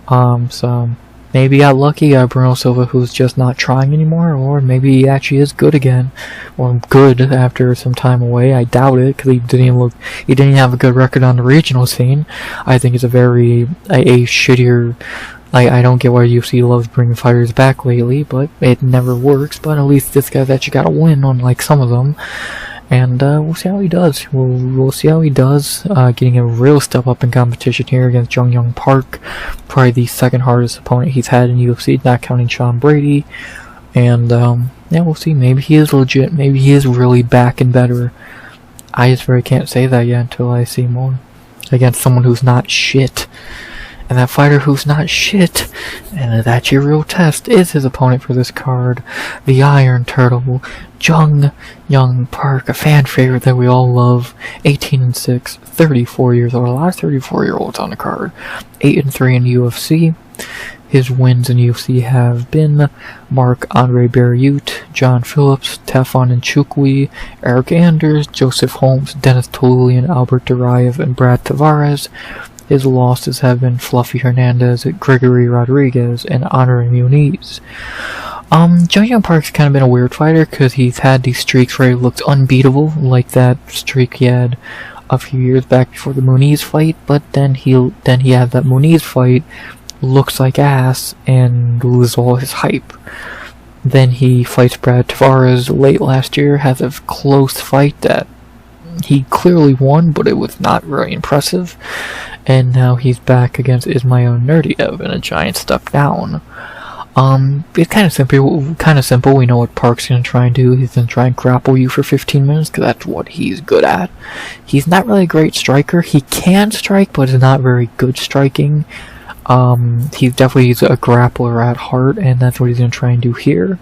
So maybe got lucky, got Bruno Silva who's just not trying anymore, or maybe he actually is good again, or good after some time away. I doubt it, because he didn't even have a good record on the regional scene. I think it's a shittier, I don't get why UFC loves bringing fighters back lately, but it never works. But at least this guy's actually got a win on some of them. And we'll see how he does. We'll see how he does, getting a real step up in competition here against Yong Park. Probably the second hardest opponent he's had in UFC, not counting Sean Brady. And yeah, we'll see. Maybe he is legit. Maybe he is really back and better. I just really can't say that yet until I see more against someone who's not shit. And that fighter who's not shit, and that's your real test, is his opponent for this card, the Iron Turtle, Yong Park, a fan favorite that we all love, 18-6, 34 years old, a lot of 34-year-olds on the card, 8-3 in UFC. His wins in UFC have been Marc-Andre Barriute, John Phillips, Tefon Nchukwi, Eric Anders, Joseph Holmes, Dennis Tolulian, Albert Duraev, and Brad Tavares. His losses have been Fluffy Hernandez, Gregory Rodriguez, and Honor Muniz. Yong Park's kind of been a weird fighter because he's had these streaks where he looked unbeatable, like that streak he had a few years back before the Muniz fight, but then he had that Muniz fight, looks like ass, and loses all his hype. Then he fights Brad Tavares late last year, has a close fight that he clearly won, but it was not very impressive. And now he's back against Ismail Naurdiev in a giant step down. It's kind of simple. We know what Park's gonna try and do. He's gonna try and grapple you for 15 minutes, because that's what he's good at. He's not really a great striker. He can strike, but is not very good striking. He's definitely a grappler at heart, and that's what he's gonna try and do here.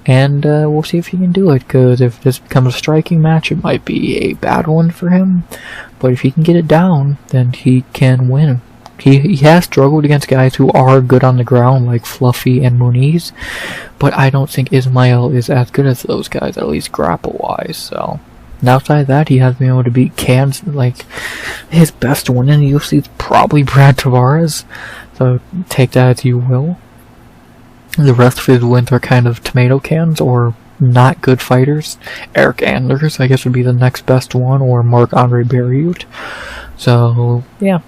And we'll see if he can do it, because if this becomes a striking match, it might be a bad one for him. But if he can get it down, then he can win. He has struggled against guys who are good on the ground, like Fluffy and Muniz, but I don't think Ismail is as good as those guys, at least grapple-wise. So, and outside that, he has been able to beat Cans. Like, his best win in the UFC is probably Brad Tavares, so take that as you will. The rest of his wins are kind of tomato cans, or not good fighters. Eric Anders, I guess, would be the next best one, or Marc-Andre Barriot. So, yeah.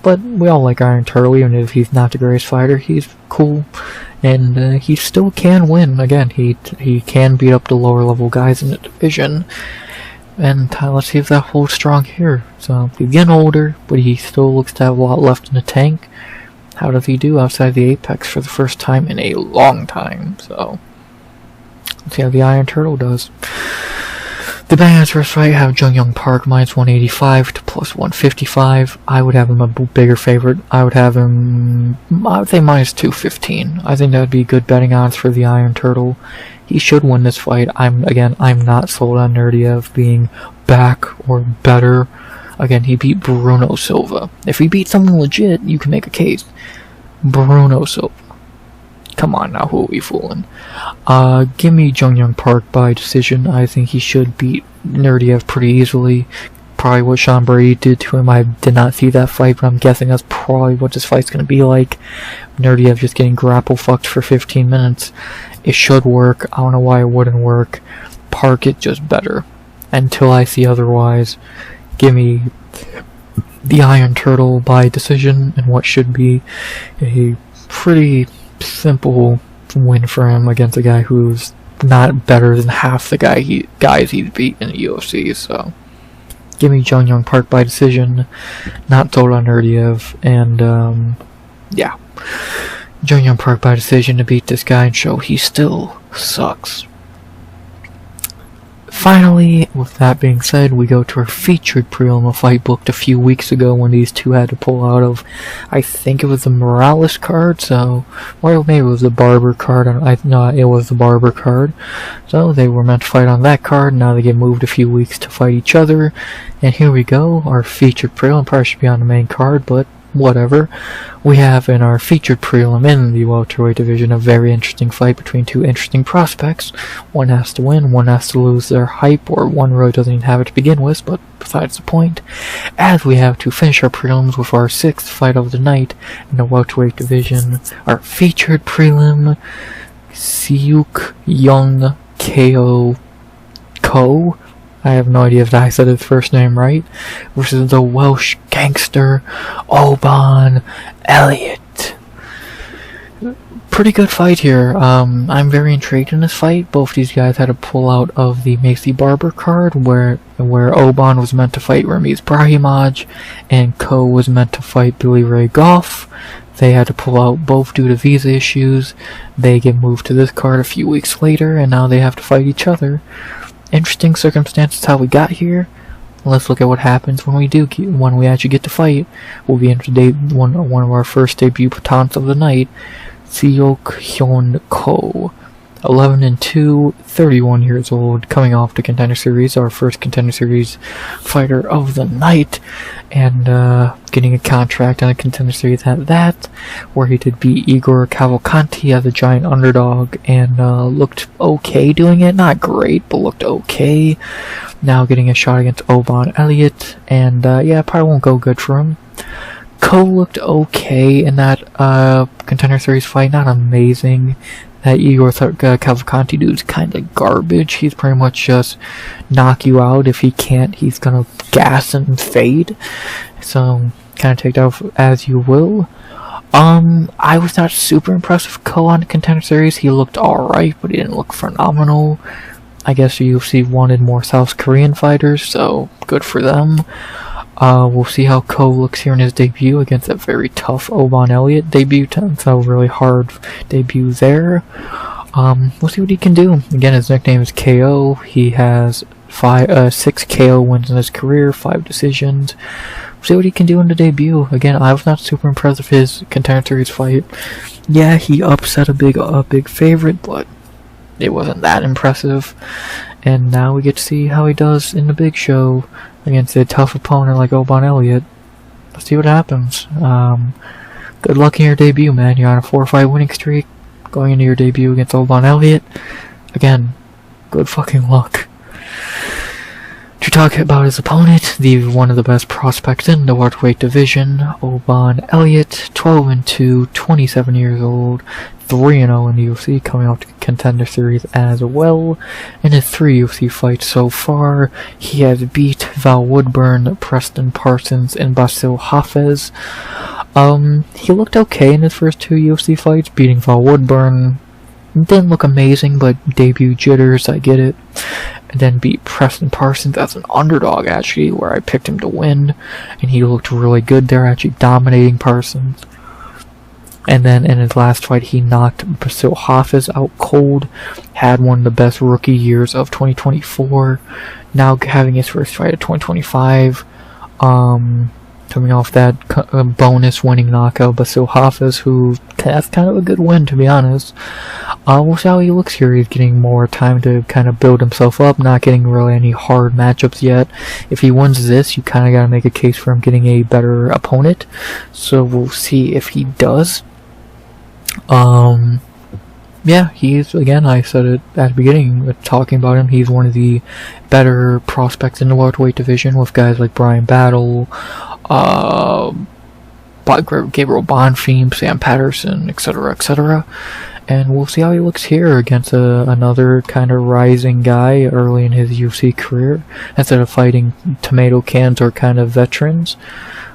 But we all like Iron Turtle, even if he's not the greatest fighter. He's cool, and he still can win. Again, he can beat up the lower level guys in the division, and let's see if that holds strong here. So he's getting older, but he still looks to have a lot left in the tank. How does he do outside the Apex for the first time in a long time? So let's see how the Iron Turtle does. The Bangers first fight have Jung-Young Park minus 185 to plus 155. I would have him a bigger favorite. I would have him, I would say minus 215. I think that would be good betting odds for the Iron Turtle. He should win this fight. I'm not sold on Naurdiev being back or better. Again, he beat Bruno Silva. If he beats someone legit, you can make a case. Bruno Silva. Come on now, who are we fooling? Give me Jung-Young Park by decision. I think he should beat Naurdiev pretty easily. Probably what Sean Brady did to him. I did not see that fight, but I'm guessing that's probably what this fight's going to be like. Naurdiev just getting grapple fucked for 15 minutes. It should work. I don't know why it wouldn't work. Park it just better. Until I see otherwise, give me the Iron Turtle by decision, and what should be a pretty simple win for him against a guy who's not better than half the guys he's beat in the UFC. So give me Jung-Young Park by decision, not sold on Naurdiev, and yeah, Jung-Young Park by decision to beat this guy and show he still sucks. Finally, with that being said, we go to our featured prelim, a fight booked a few weeks ago when these two had to pull out of, I think it was the Morales card, so, or maybe it was the Barber card, no, it was the Barber card. So they were meant to fight on that card, now they get moved a few weeks to fight each other, and here we go, our featured prelim. Probably should be on the main card, but whatever. We have in our featured prelim in the welterweight division a very interesting fight between two interesting prospects. One has to win, one has to lose their hype, or one really doesn't even have it to begin with, but besides the point. As we have to finish our prelims with our sixth fight of the night in the welterweight division, our featured prelim, Syguła Ko. I have no idea if I said his first name right, versus the Welsh gangster, Oban, Elliott. Pretty good fight here. I'm very intrigued in this fight. Both these guys had to pull out of the Macy Barber card, where Oban was meant to fight Ramiz Brahimaj, and Ko was meant to fight Billy Ray Goff. They had to pull out both due to visa issues. They get moved to this card a few weeks later, and now they have to fight each other. Interesting circumstances how we got here. Let's look at what happens when we actually get to fight. We'll be into one of our first debutants of the night, Seokhyeon Ko. 11-2, 31 years old, coming off the Contender Series, our first Contender Series fighter of the night, and getting a contract on a Contender Series at that, where he did beat Igor Cavalcanti as a giant underdog, and looked okay doing it. Not great, but looked okay. Now getting a shot against Oban Elliott, and yeah, probably won't go good for him. Ko looked okay in that Contender Series fight, not amazing. That Igor Cavalcanti dude's kind of garbage. He's pretty much just knock you out. If he can't, he's gonna gas and fade. So, kind of take that as you will. I was not super impressed with Ko on the Contender Series. He looked alright, but he didn't look phenomenal. I guess the UFC wanted more South Korean fighters, so good for them. We'll see how Ko looks here in his debut against a very tough Oban Elliott debutant, so really hard debut there. We'll see what he can do. Again, his nickname is KO. He has 6 KO wins in his career, 5 decisions. We'll see what he can do in the debut. Again, I was not super impressed with his Contender Series fight. Yeah, he upset a big favorite, but it wasn't that impressive. And now we get to see how he does in the big show against a tough opponent like Oban Elliott. Let's see what happens. Good luck in your debut, man. You're on a 4-fight winning streak. Going into your debut against Oban Elliott. Again, good fucking luck. To talk about his opponent, one of the best prospects in the welterweight division, Oban Elliott, 12-2, 27 years old, 3-0 in the UFC, coming off the Contender Series as well. In his 3 UFC fights so far, he has beat Val Woodburn, Preston Parsons, and Basil Hafez. He looked okay in his first 2 UFC fights, beating Val Woodburn. Didn't look amazing, but debut jitters, I get it. And then beat Preston Parsons as an underdog, actually, where I picked him to win. And he looked really good there, actually dominating Parsons. And then in his last fight, he knocked Basil Hafez out cold. Had one of the best rookie years of 2024. Now having his first fight of 2025. Coming off that bonus winning knockout, Basil Hafez, who that's kind of a good win, to be honest. We'll see how he looks here. He's getting more time to kind of build himself up, not getting really any hard matchups yet. If he wins this, you kind of got to make a case for him getting a better opponent. So we'll see if he does. Yeah, he's, again, I said it at the beginning, talking about him, he's one of the better prospects in the welterweight division with guys like Brian Battle, Gabriel Bonfim, Sam Patterson, etc., etc. And we'll see how he looks here against another kind of rising guy early in his UFC career. Instead of fighting tomato cans or kind of veterans,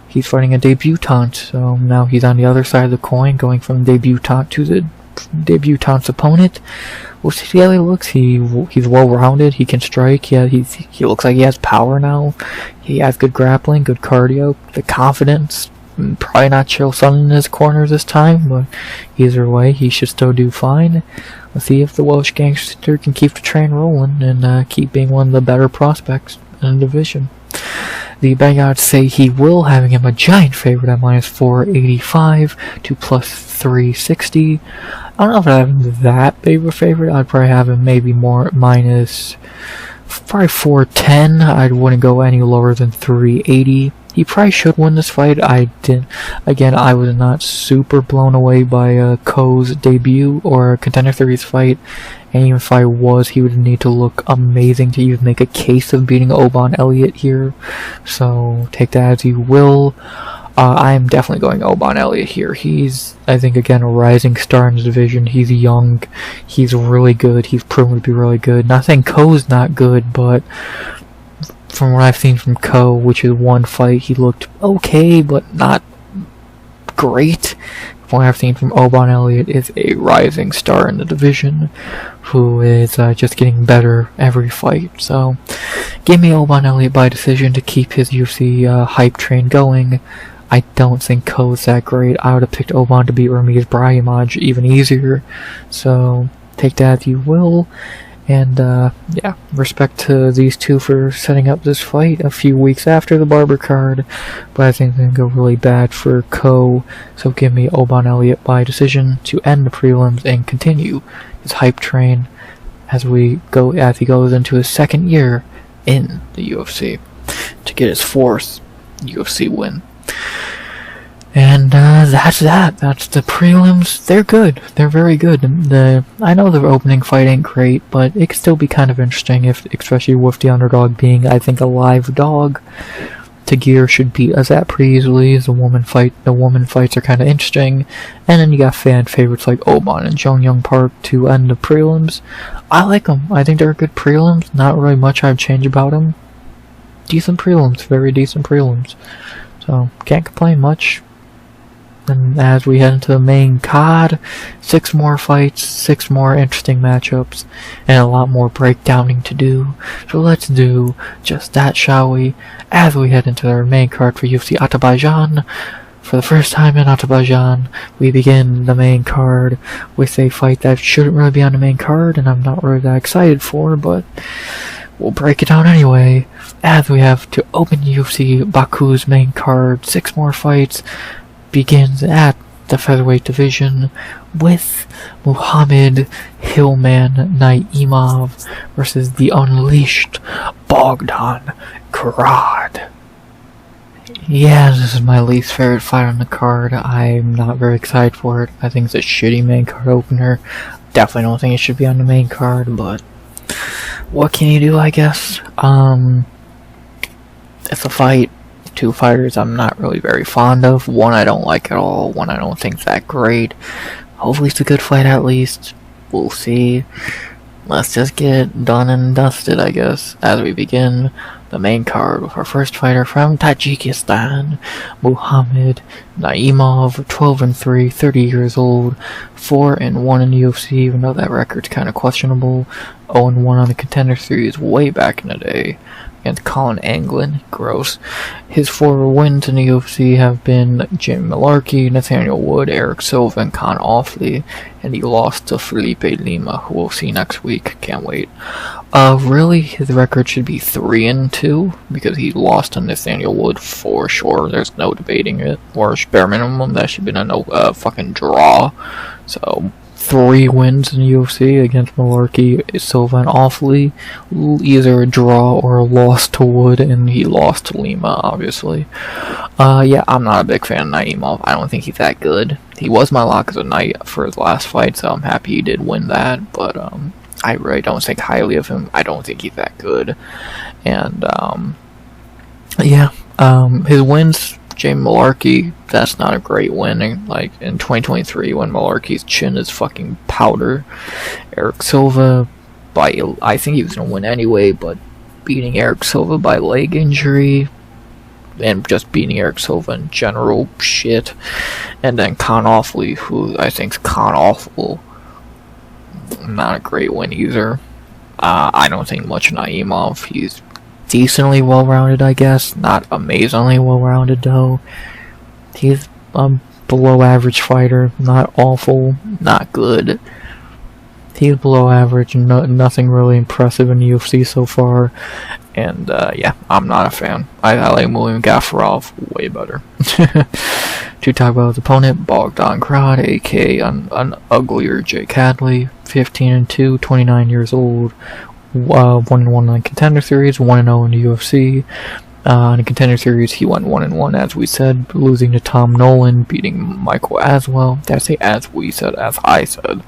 he's fighting a debutante. So now he's on the other side of the coin, going from debutante to the debutante's opponent. We'll see how he looks. He's well-rounded. He can strike. Yeah, he looks like he has power now. He has good grappling, good cardio, the confidence. Probably not Chael Sonnen in his corners this time, but either way, he should still do fine. Let's see if the Welsh gangster can keep the train rolling and keep being one of the better prospects in the division. The betting odds say he will, having him a giant favorite at minus 485 to plus 360. I don't know if I have him that big of a favorite. I'd probably have him maybe more minus probably 410. I wouldn't go any lower than 380. He probably should win this fight. I didn't. Again, I was not super blown away by Ko's debut or a Contender Series fight. And even if I was, he would need to look amazing to even make a case of beating Oban Elliott here. So take that as you will. I am definitely going Oban Elliott here. He's, I think, again, a rising star in the division. He's young. He's really good. He's proven to be really good. Not saying Ko's not good, but from what I've seen from Ko, which is one fight, he looked okay, but not great. From what I've seen from Oban Elliott is a rising star in the division, who is just getting better every fight. So, give me Oban Elliott by decision to keep his UFC hype train going. I don't think Ko's that great. I would have picked Oban to beat Ramiz Brahimaj even easier. So, take that as you will. And, yeah, respect to these two for setting up this fight a few weeks after the Barber card. But I think it's going to go really bad for Ko. So give me Oban Elliott by decision to end the prelims and continue his hype train as he goes into his second year in the UFC to get his 4th UFC win. And that's that. That's the prelims. They're good. They're very good. I know the opening fight ain't great, but it could still be kind of interesting, especially with the underdog being, I think, a live dog. Tagir should beat Azat pretty easily. The woman fights are kind of interesting. And then you got fan favorites like Oban and Jong Park to end the prelims. I like them. I think they're good prelims. Not really much I'd change about them. Decent prelims. Very decent prelims. So, can't complain much. And as we head into the main card, 6 more fights, 6 more interesting matchups, and a lot more breakdowning to do. So let's do just that, shall we? As we head into our main card for UFC Azerbaijan. For the first time in Azerbaijan, we begin the main card with a fight that shouldn't really be on the main card, and I'm not really that excited for, but we'll break it down anyway. As we have to open UFC Baku's main card, 6 more fights, begins at the featherweight division with Mohammed Hillman Naimov versus the unleashed Bogdan Grad. Yeah, this is my least favorite fight on the card. I'm not very excited for it. I think it's a shitty main card opener. Definitely don't think it should be on the main card, but what can you do, I guess? It's a fight. 2 fighters I'm not really very fond of. One I don't like at all. One I don't think's that great. Hopefully it's a good fight at least. We'll see. Let's just get done and dusted, I guess, as we begin the main card with our first fighter from Tajikistan, Mohammed Naimov, 12-3, 30 years old, 4-1 in the UFC, even though that record's kind of questionable. 0-1 on the Contender Series way back in the day against Colin Anglin. Gross. His 4 wins in the UFC have been Jim Malarkey, Nathaniel Wood, Eric Silva, and Con Offley, and he lost to Felipe Lima, who we'll see next week. Can't wait. Really, his record should be 3-2, because he lost to Nathaniel Wood for sure. There's no debating it. Or bare minimum, that should be a fucking draw. So 3 wins in the UFC against Malarkey, Silva, and Offley. Either a draw or a loss to Wood, and he lost to Lima, obviously. Yeah, I'm not a big fan of Naimov. I don't think he's that good. He was my lock of the night for his last fight, so I'm happy he did win that, but I really don't think highly of him. I don't think he's that good. And yeah, his wins, Jamie Malarkey, that's not a great win. Like in 2023, when Malarkey's chin is fucking powder. Eric Silva, I think he was gonna win anyway, but beating Eric Silva by leg injury, and just beating Eric Silva in general, shit. And then Con Offley, who I think's Con Awful, not a great win either. I don't think much of Naimov. He's decently well-rounded, I guess. Not amazingly well-rounded, though. He's a below-average fighter. Not awful, not good. He's below average, nothing really impressive in the UFC so far. And, yeah, I'm not a fan. I like William Gafarov way better. To talk about his opponent, Bogdan Grad, aka an uglier Jake Hadley, 15-2, 29 years old, 1-1 in the Contender Series, 1-0 in the UFC. In the Contender Series, he went 1-1, as we said, losing to Tom Nolan, beating Michael Aswell. Did I say as we said, as I said?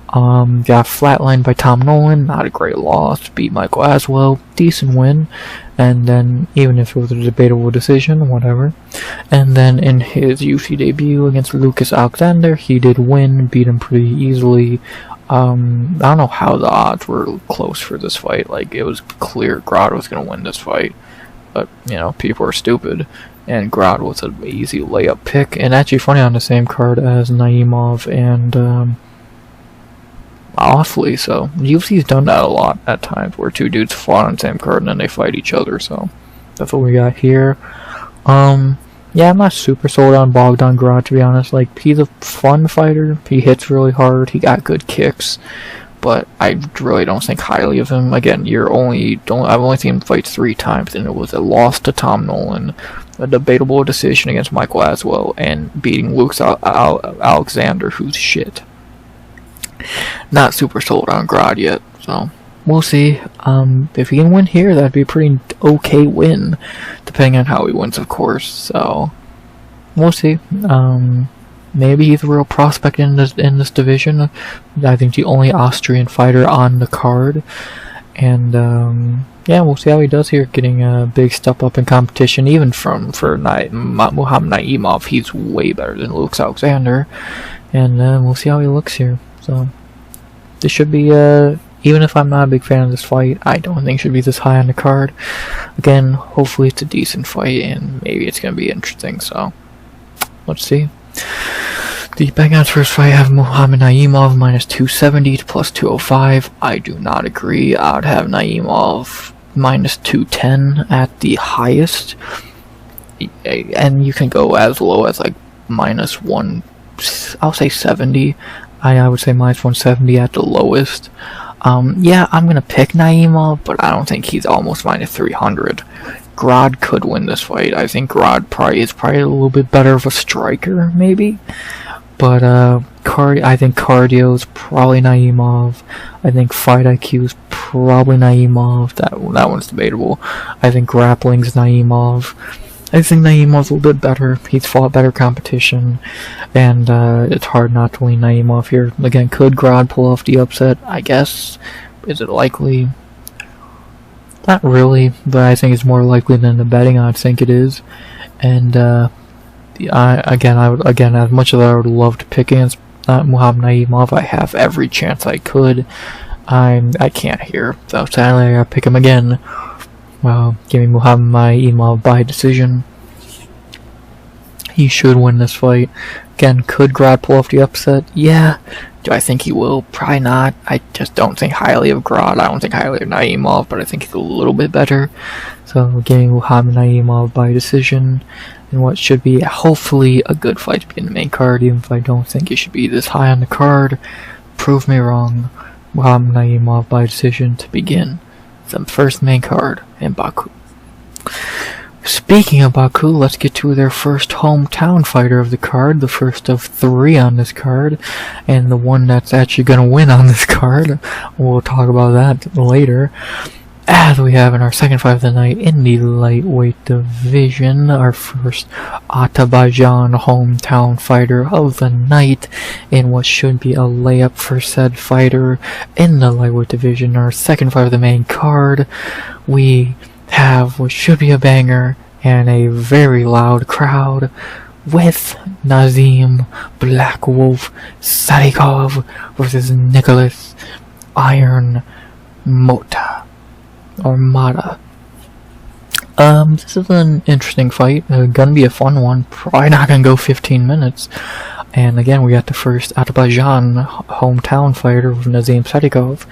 Got flatlined by Tom Nolan, not a great loss. Beat Michael Aswell, decent win. And then, even if it was a debatable decision, whatever. And then in his UFC debut against Lucas Alexander, he did win, beat him pretty easily. I don't know how the odds were close for this fight. Like, it was clear Grad was going to win this fight. But, you know, people are stupid. And Grad was an easy layup pick. And actually funny, on the same card as Naimov and Offley. So UFC's done that a lot at times, where 2 dudes fought on the same card and then they fight each other. So that's what we got here. Yeah, I'm not super sold on Bogdan Grad, to be honest. Like, he's a fun fighter. He hits really hard. He got good kicks. But I really don't think highly of him. Again, I've only seen him fight 3 times, and it was a loss to Tom Nolan, a debatable decision against Michael Aswell, and beating Lucas Alexander, who's shit. Not super sold on Grad yet, so we'll see. If he can win here, that'd be a pretty okay win, depending on how he wins, of course. So we'll see. Maybe he's a real prospect in this division. I think the only Austrian fighter on the card. And yeah, we'll see how he does here, getting a big step up in competition, even for Mohammed Naimov. He's way better than Lucas Alexander. And we'll see how he looks here. So this should be, even if I'm not a big fan of this fight, I don't think it should be this high on the card. Again, hopefully it's a decent fight, and maybe it's going to be interesting, so let's see. The Bogdan's first fight have Mohammed Naimov minus 270 to plus 205. I do not agree. I would have Naimov minus 210 at the highest. And you can go as low as like minus 1, I'll say 70. I would say minus 170 at the lowest. Yeah, I'm gonna pick Naimov, but I don't think he's almost minus 300. Grad could win this fight. I think Grad is probably a little bit better of a striker, maybe. But I think cardio is probably Naimov. I think fight IQ is probably Naimov. That one's debatable. I think grappling's Naimov. I think Naimov's a little bit better. He's fought better competition, and it's hard not to lean Naimov here. Again, could Grad pull off the upset? I guess. Is it likely? Not really, but I think it's more likely than the betting odds think it is. And again, as much as I would love to pick against Mohammed Naimov, I have every chance I could. I can't here, so sadly I gotta pick him again. Give me Mohammed Naimov by decision. He should win this fight. Again, could Grad pull off the upset? Yeah. Do I think he will? Probably not. I just don't think highly of Grad. I don't think highly of Naimov, but I think he's a little bit better. So, getting Mohammed Naimov by decision in what should be hopefully a good fight to be in the main card, even if I don't think it should be this high on the card. Prove me wrong. Mohammed Naimov by decision to begin the first main card in Baku. Speaking of Baku, let's get to their first hometown fighter of the card, the first of 3 on this card, and the one that's actually going to win on this card. We'll talk about that later. As we have in our second fight of the night in the lightweight division, our first Azerbaijan hometown fighter of the night in what should be a layup for said fighter in the lightweight division. Our second fight of the main card, we have what should be a banger and a very loud crowd with Nazim, Black Wolf, Sadykhov versus Nikolas, Iron Motta. Or Motta. This is an interesting fight. Gonna be a fun one. Probably not gonna go 15 minutes. And again, we got the first Azerbaijan hometown fighter with Nazim Sadykhov.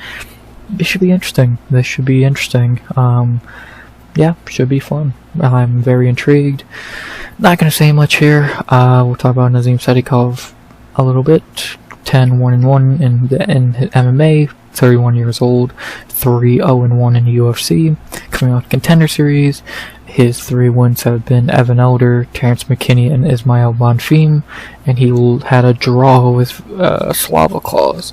This should be interesting. Yeah, should be fun. I'm very intrigued. Not gonna say much here. We'll talk about Nazim Sadykhov a little bit. 10-1-1 in MMA. 31 years old, 3-0-1 in the UFC. Coming off the Contender Series, his 3 wins have been Evan Elder, Terrence McKinney, and Ismail Bonfim, and he had a draw with Slavokov.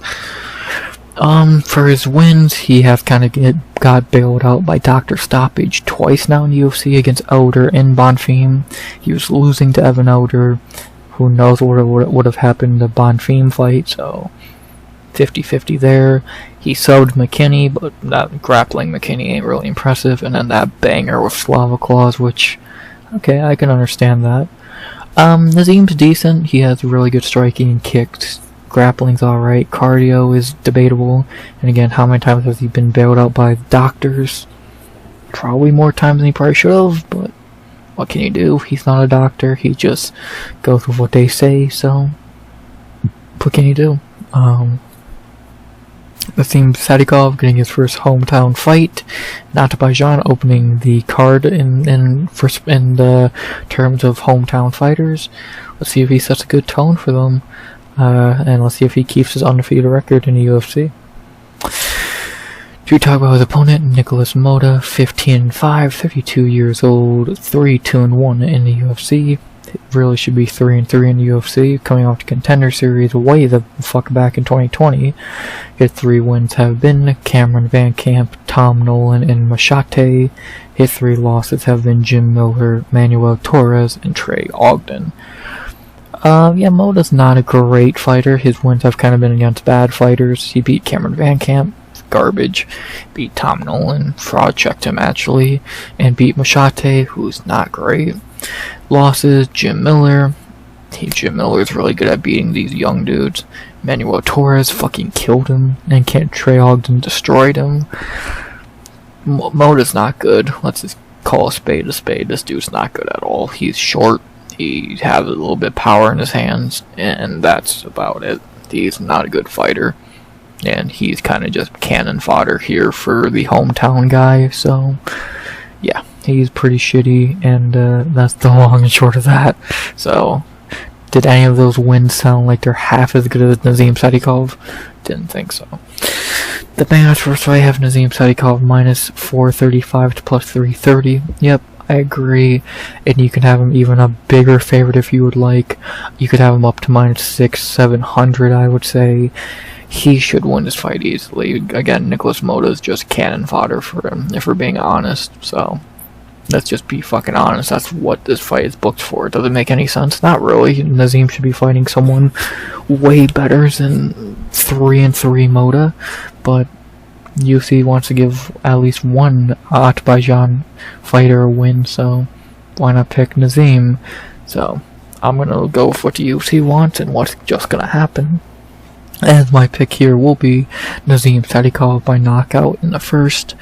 For his wins, he has kind of got bailed out by Dr. Stoppage twice now in the UFC against Elder and Bonfim. He was losing to Evan Elder. Who knows what would have happened in the Bonfim fight, so 50-50 there. He subbed McKinney, but that grappling McKinney ain't really impressive. And then that banger with Slavokov, which, okay, I can understand that. Nazim's decent. He has really good striking and kicks. Grappling's alright. Cardio is debatable. And again, how many times has he been bailed out by doctors? Probably more times than he probably should have, but what can you do? He's not a doctor. He just goes with what they say, so what can you do? Nazim Sadykhov getting his first hometown fight. Azerbaijan opening the card in the terms of hometown fighters. Let's see if he sets a good tone for them, and let's see if he keeps his undefeated record in the UFC. To talk about his opponent, Nikolas Motta, 15-5, 32 years old, 3-2-1 in the UFC. It really should be 3-3 in the UFC, coming off the Contender Series way the fuck back in 2020. His 3 wins have been Cameron Van Camp, Tom Nolan, and Machete. His 3 losses have been Jim Miller, Manuel Torres, and Trey Ogden. Yeah, Motta's not a great fighter. His wins have kind of been against bad fighters. He beat Cameron Van Camp, garbage. Beat Tom Nolan, fraud checked him actually, and beat Machete, who's not great. Losses, Jim Miller. Jim Miller is really good at beating these young dudes. Manuel Torres fucking killed him, and Trey Ogden destroyed him. Motta's not good. Let's just call a spade a spade. This dude's not good at all. He's short. He has a little bit of power in his hands, and that's about it. He's not a good fighter, and he's kind of just cannon fodder here for the hometown guy, so yeah, he's pretty shitty, and that's the long and short of that. So, did any of those wins sound like they're half as good as Nazim Sadykhov? Didn't think so. The match first I have Nazim Sadykhov minus 435 to plus 330. Yep, I agree. And you can have him even a bigger favorite if you would like. You could have him up to minus 700, I would say. He should win this fight easily. Again, Nikolas Motta is just cannon fodder for him, if we're being honest. So, let's just be fucking honest. That's what this fight is booked for. Does it make any sense? Not really. Nazim should be fighting someone way better than 3-3 Motta, but UFC wants to give at least one Azerbaijan fighter a win, so why not pick Nazim? So I'm gonna go with what the UFC wants and what's just gonna happen. And my pick here will be Nazim Sadykhov by knockout in the first.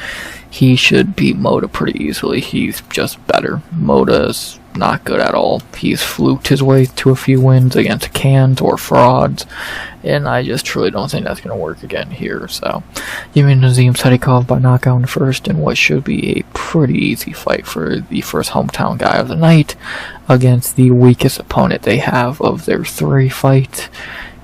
He should beat Motta pretty easily. He's just better. Motta's not good at all. He's fluked his way to a few wins against cans or frauds, and I just truly don't think that's going to work again here. So, give me Nazim Sadykhov by knockout in the first, in what should be a pretty easy fight for the first hometown guy of the night against the weakest opponent they have of their 3 fights.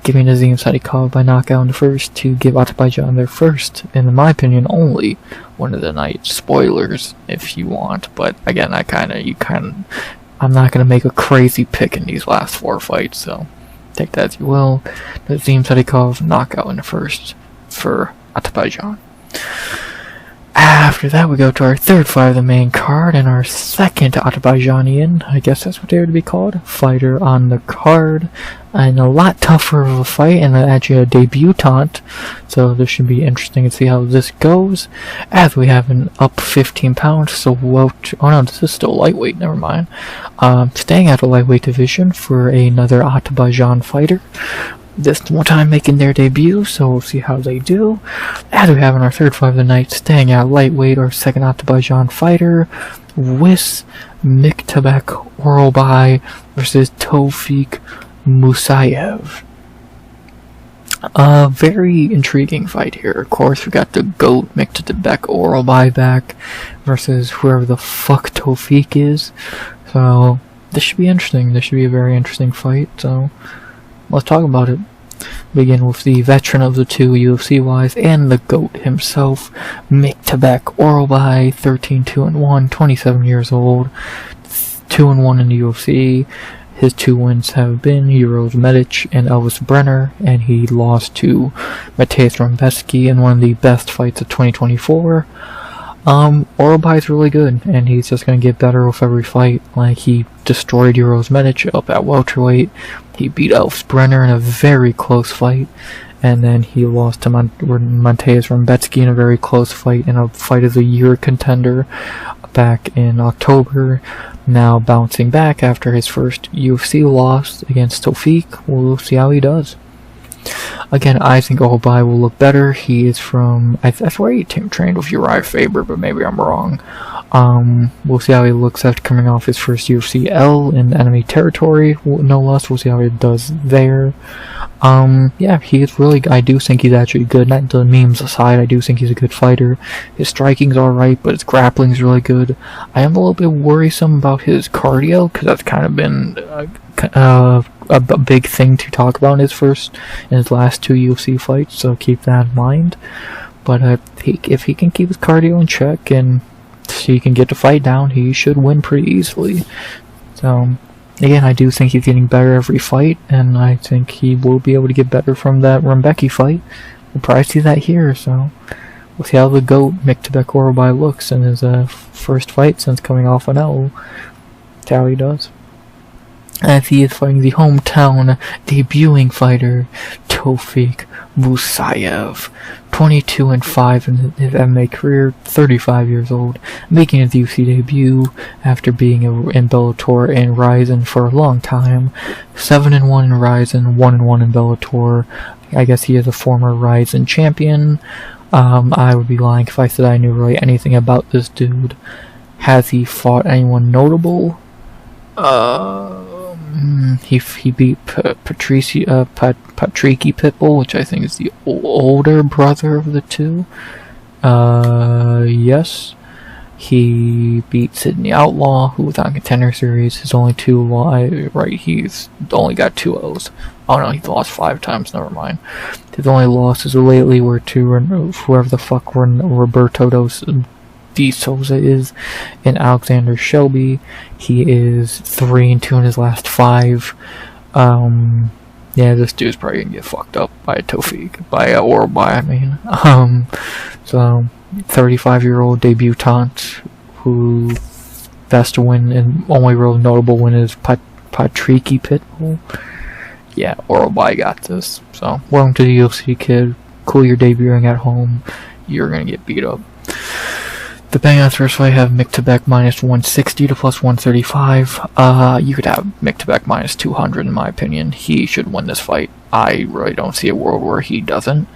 Give me Nazim Sadykhov by knockout in the first to give Azerbaijan their first, and in my opinion, only one of the night. Spoilers if you want, but again, I'm not gonna make a crazy pick in these last 4 fights, so take that as you will. Nazim Sadykhov knockout in the first for Azerbaijan. After that, we go to our third fight of the main card, and our second Azerbaijanian, I guess that's what they would be called, fighter on the card, and a lot tougher of a fight, and actually a debutant, so this should be interesting to see how this goes, as we have an up 15 pounds, so oh no, this is still lightweight, never mind, staying at the lightweight division for another Azerbaijan fighter. This one time making their debut, so we'll see how they do. As we have in our third fight of the night, staying at lightweight, our second Azerbaijan fighter, with Myktybek Orolbai versus Tofiq Musayev. A very intriguing fight here. Of course, we got the GOAT Myktybek Orolbai back versus whoever the fuck Tofiq is. So, this should be interesting. This should be a very interesting fight, so let's talk about it. Begin with the veteran of the two, UFC-wise, and the GOAT himself, Myktybek Orolbai, 13-2-1, 27 years old, 2-1 in the UFC. His 2 wins have been Euros Medic and Elvis Brenner, and he lost to Mateusz Rembecki in one of the best fights of 2024. Orolbai is really good, and he's just going to get better with every fight. Like, he destroyed Euros Medic up at welterweight, he beat Elvis Brenner in a very close fight, and then he lost to Mateusz Rembecki in a very close fight, in a fight of the year contender back in October. Now bouncing back after his first UFC loss against Tofiq. We'll see how he does. Again, I think Orolbai will look better. He is from, I swear he trained with Uriah Faber, but maybe I'm wrong. We'll see how he looks after coming off his first UFC L in enemy territory, no less. We'll see how he does there. Yeah, he is really, I do think he's actually good. Not the memes aside, I do think he's a good fighter. His striking's alright, but his grappling's really good. I am a little bit worrisome about his cardio, because that's kind of been a big thing to talk about in his last 2 UFC fights, so keep that in mind. But if he can keep his cardio in check and he can get the fight down, he should win pretty easily. So, again, I do think he's getting better every fight, and I think he will be able to get better from that Rembecki fight. We'll probably see that here, so we'll see how the GOAT Myktybek Orolbai looks in his first fight since coming off an L. See how he does. As he is fighting the hometown debuting fighter, Tofiq Musayev, 22-5 in his MMA career, 35 years old, making his UFC debut after being in Bellator and Rizin for a long time. 7-1 in Rizin, 1-1 in Bellator. I guess he is a former Rizin champion. I would be lying if I said I knew really anything about this dude. Has he fought anyone notable? He beat Patrici Pitbull, which I think is the older brother of the two. Yes. He beat Sydney Outlaw, who was on Contender Series. His only two he's only got 2 O's. Oh no, he's lost 5 times, never mind. His only losses lately were to whoever the fuck Roberto De Souza is, and Alexander Shelby. He is 3-2 in his last 5. Yeah, this dude's probably gonna get fucked up by Tofiq, by Orolbai, I mean. So 35-year-old debutante who best win and only real notable win is Patrici Pitbull. Yeah, Orolbai got this. So welcome to the UFC, kid. Cool, you're debuting at home. You're gonna get beat up. The betting odds first fight have Myktybek minus 160 to plus 135. You could have Myktybek minus 200 in my opinion. He should win this fight. I really don't see a world where he doesn't.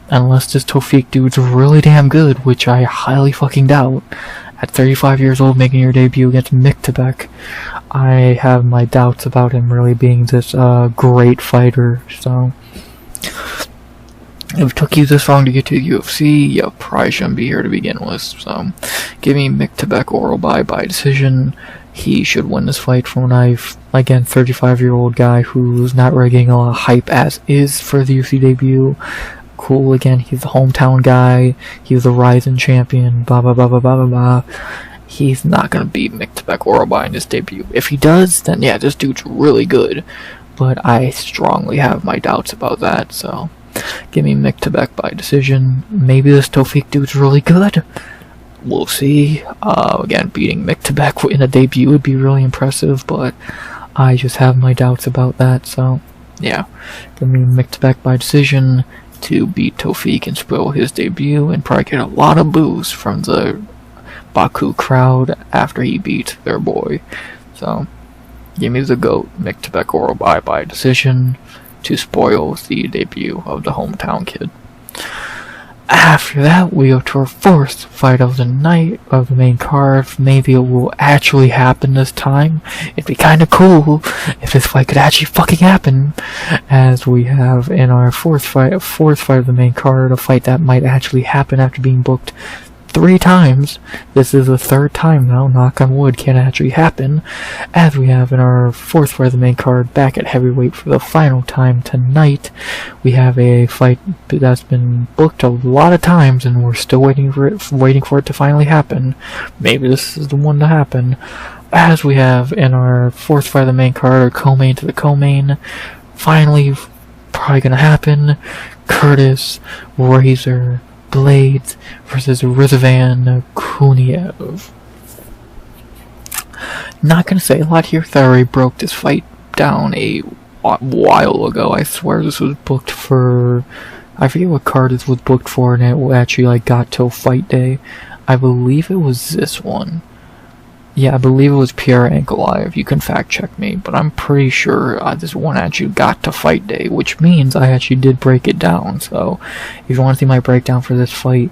Unless this Tofiq dude's really damn good, which I highly fucking doubt. At 35 years old making your debut against Myktybek, I have my doubts about him really being this great fighter, so... If it took you this long to get to the UFC, you probably shouldn't be here to begin with. So, give me Myktybek Orolbai by decision. He should win this fight from again, 35-year-old guy who's not really getting a lot of hype as is for the UFC debut. Cool, again, he's the hometown guy. He's the rising champion, blah blah blah blah blah blah blah. He's not gonna beat Myktybek Orolbai in his debut. If he does, then yeah, this dude's really good. But I strongly have my doubts about that, so... Give me Myktybek by decision. Maybe this Tofiq dude's really good. We'll see. Again, beating Myktybek in a debut would be really impressive, but I just have my doubts about that, so yeah. Give me Myktybek by decision to beat Tofiq and spoil his debut and probably get a lot of boos from the Baku crowd after he beat their boy. So, give me the GOAT, Myktybek Orolbai by decision, to spoil the debut of the hometown kid. After that, we go to our 4th fight of the night, of the main card. Maybe it will actually happen this time. It'd be kinda cool if this fight could actually fucking happen. As we have in our 4th fight of the main card, a fight that might actually happen after being booked 3 times. This is the 3rd time now, knock on wood, can actually happen. As we have in our 4th fight of the main card, back at heavyweight for the final time tonight, we have a fight that's been booked a lot of times and we're still waiting for it to finally happen. Maybe this is the one to happen. As we have in our 4th fight of the main card, our co-main to the co-main, finally probably gonna happen. Curtis Razor Blades versus Rizvan Kuniev. Not gonna say a lot here, I already broke this fight down a while ago. I swear this was booked for... I forget what card this was booked for, and it actually got till fight day. I believe it was this one. Yeah, I believe it was Pierre Ankalaev. You can fact check me, but I'm pretty sure this one actually got to fight day, which means I actually did break it down. So, if you want to see my breakdown for this fight,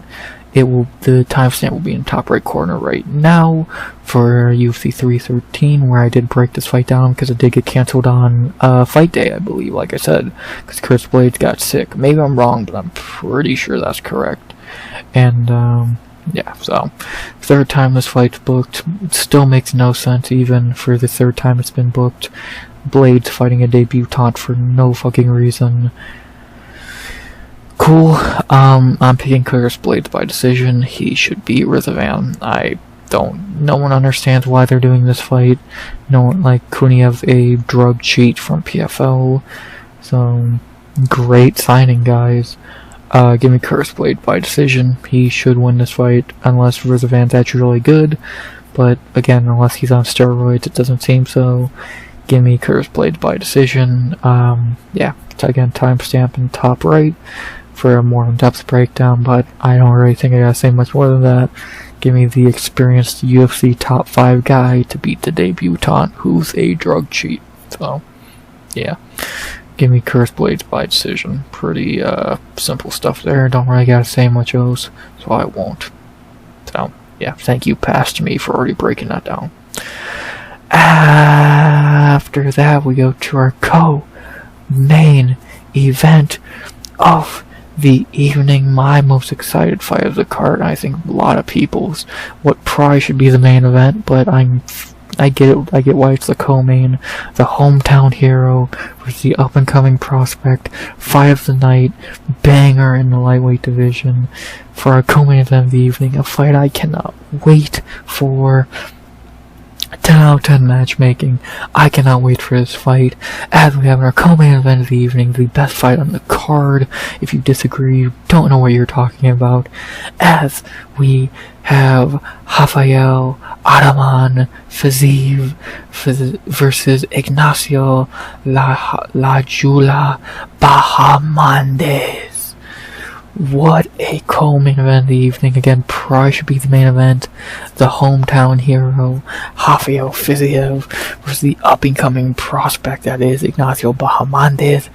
the timestamp will be in the top right corner right now for UFC 313, where I did break this fight down because it did get canceled on fight day, I believe, like I said, because Chris Blades got sick. Maybe I'm wrong, but I'm pretty sure that's correct. And, yeah, so 3rd time this fight's booked. It still makes no sense even for the 3rd time it's been booked. Blades fighting a debutante for no fucking reason. Cool. I'm picking Curtis Blades by decision. He should beat Rizvan. No one understands why they're doing this fight. No one, like, Kuniev, a drug cheat from PFL. So, great signing, guys. Give me Curtis Blades by decision. He should win this fight, unless Rizvan's actually really good. But, again, unless he's on steroids, it doesn't seem so. Give me Curtis Blades by decision. Yeah, again, timestamp in top right for a more in-depth breakdown, but I don't really think I gotta say much more than that. Give me the experienced UFC top 5 guy to beat the debutante who's a drug cheat. So, yeah. Give me Curtis Blades by decision. Pretty simple stuff there. Don't really gotta say much else, so I won't. So, yeah, thank you, Pastor Me, for already breaking that down. After that, we go to our co-main event of the evening. My most excited fight of the card. I think a lot of people's. What probably should be the main event, but I get it. I get why it's the co-main. The hometown hero with the up-and-coming prospect. Fight of the night, banger in the lightweight division for our co-main event of the evening. A fight I cannot wait for. 10 out of 10 matchmaking. I cannot wait for this fight. As we have in our co-main event of the evening, the best fight on the card. If you disagree, you don't know what you're talking about. As we have Rafael Araman Fiziev versus Ignacio La Jula Bahamondes. What a co-main event of the evening. Again, probably should be the main event. The hometown hero, Rafael Fiziev, versus the up-and-coming prospect that is Ignacio Bahamondes.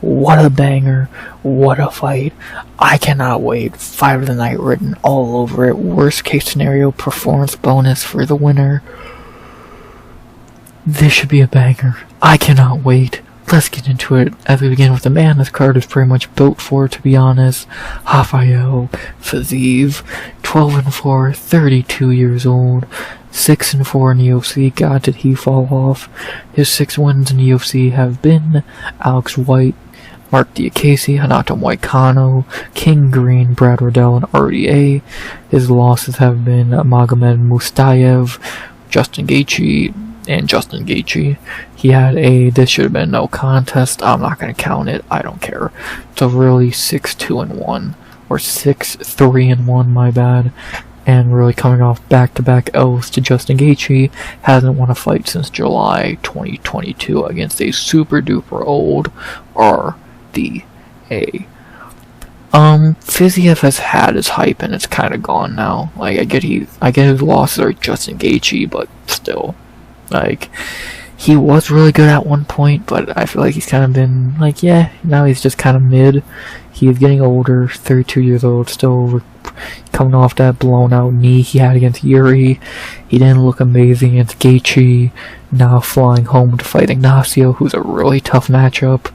What a banger. What a fight. I cannot wait. Fight of the night written all over it. Worst case scenario, performance bonus for the winner. This should be a banger. I cannot wait. Let's get into it as we begin with the man this card is pretty much built for, to be honest. Rafael Fiziev, 12-4, 32 years old, 6-4 in the UFC. God, did he fall off. His 6 wins in the UFC have been Alex White, Mark Diakese, Hanato Moicano, King Green, Brad Riddell, and RDA. His losses have been Magomed Mustayev, Justin Gaethje, and Justin Gaethje. He had this should have been no contest. I'm not going to count it. I don't care. So really 6-2-1 or 6-3-1, my bad. And really coming off back-to-back L's to Justin Gaethje. Hasn't won a fight since July 2022 against a super-duper old RDA. Fiziev has had his hype and it's kind of gone now. Like, I get his losses are Justin Gaethje, but still. Like, he was really good at one point, but I feel like he's kind of been, like, yeah, now he's just kind of mid. He's getting older, 32 years old, still coming off that blown out knee he had against Yuri. He didn't look amazing against Gaethje. Now flying home to fight Ignacio, who's a really tough matchup.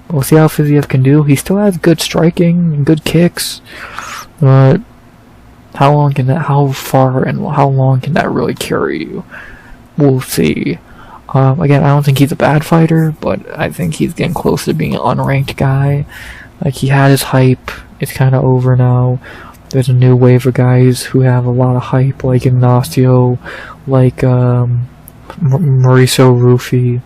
We'll see how Fiziev can do. He still has good striking and good kicks, but how far and how long can that really carry you? We'll see. Again, I don't think he's a bad fighter, but I think he's getting close to being an unranked guy. Like, he had his hype. It's kind of over now. There's a new wave of guys who have a lot of hype, like Ignacio, like Mauricio Rufy,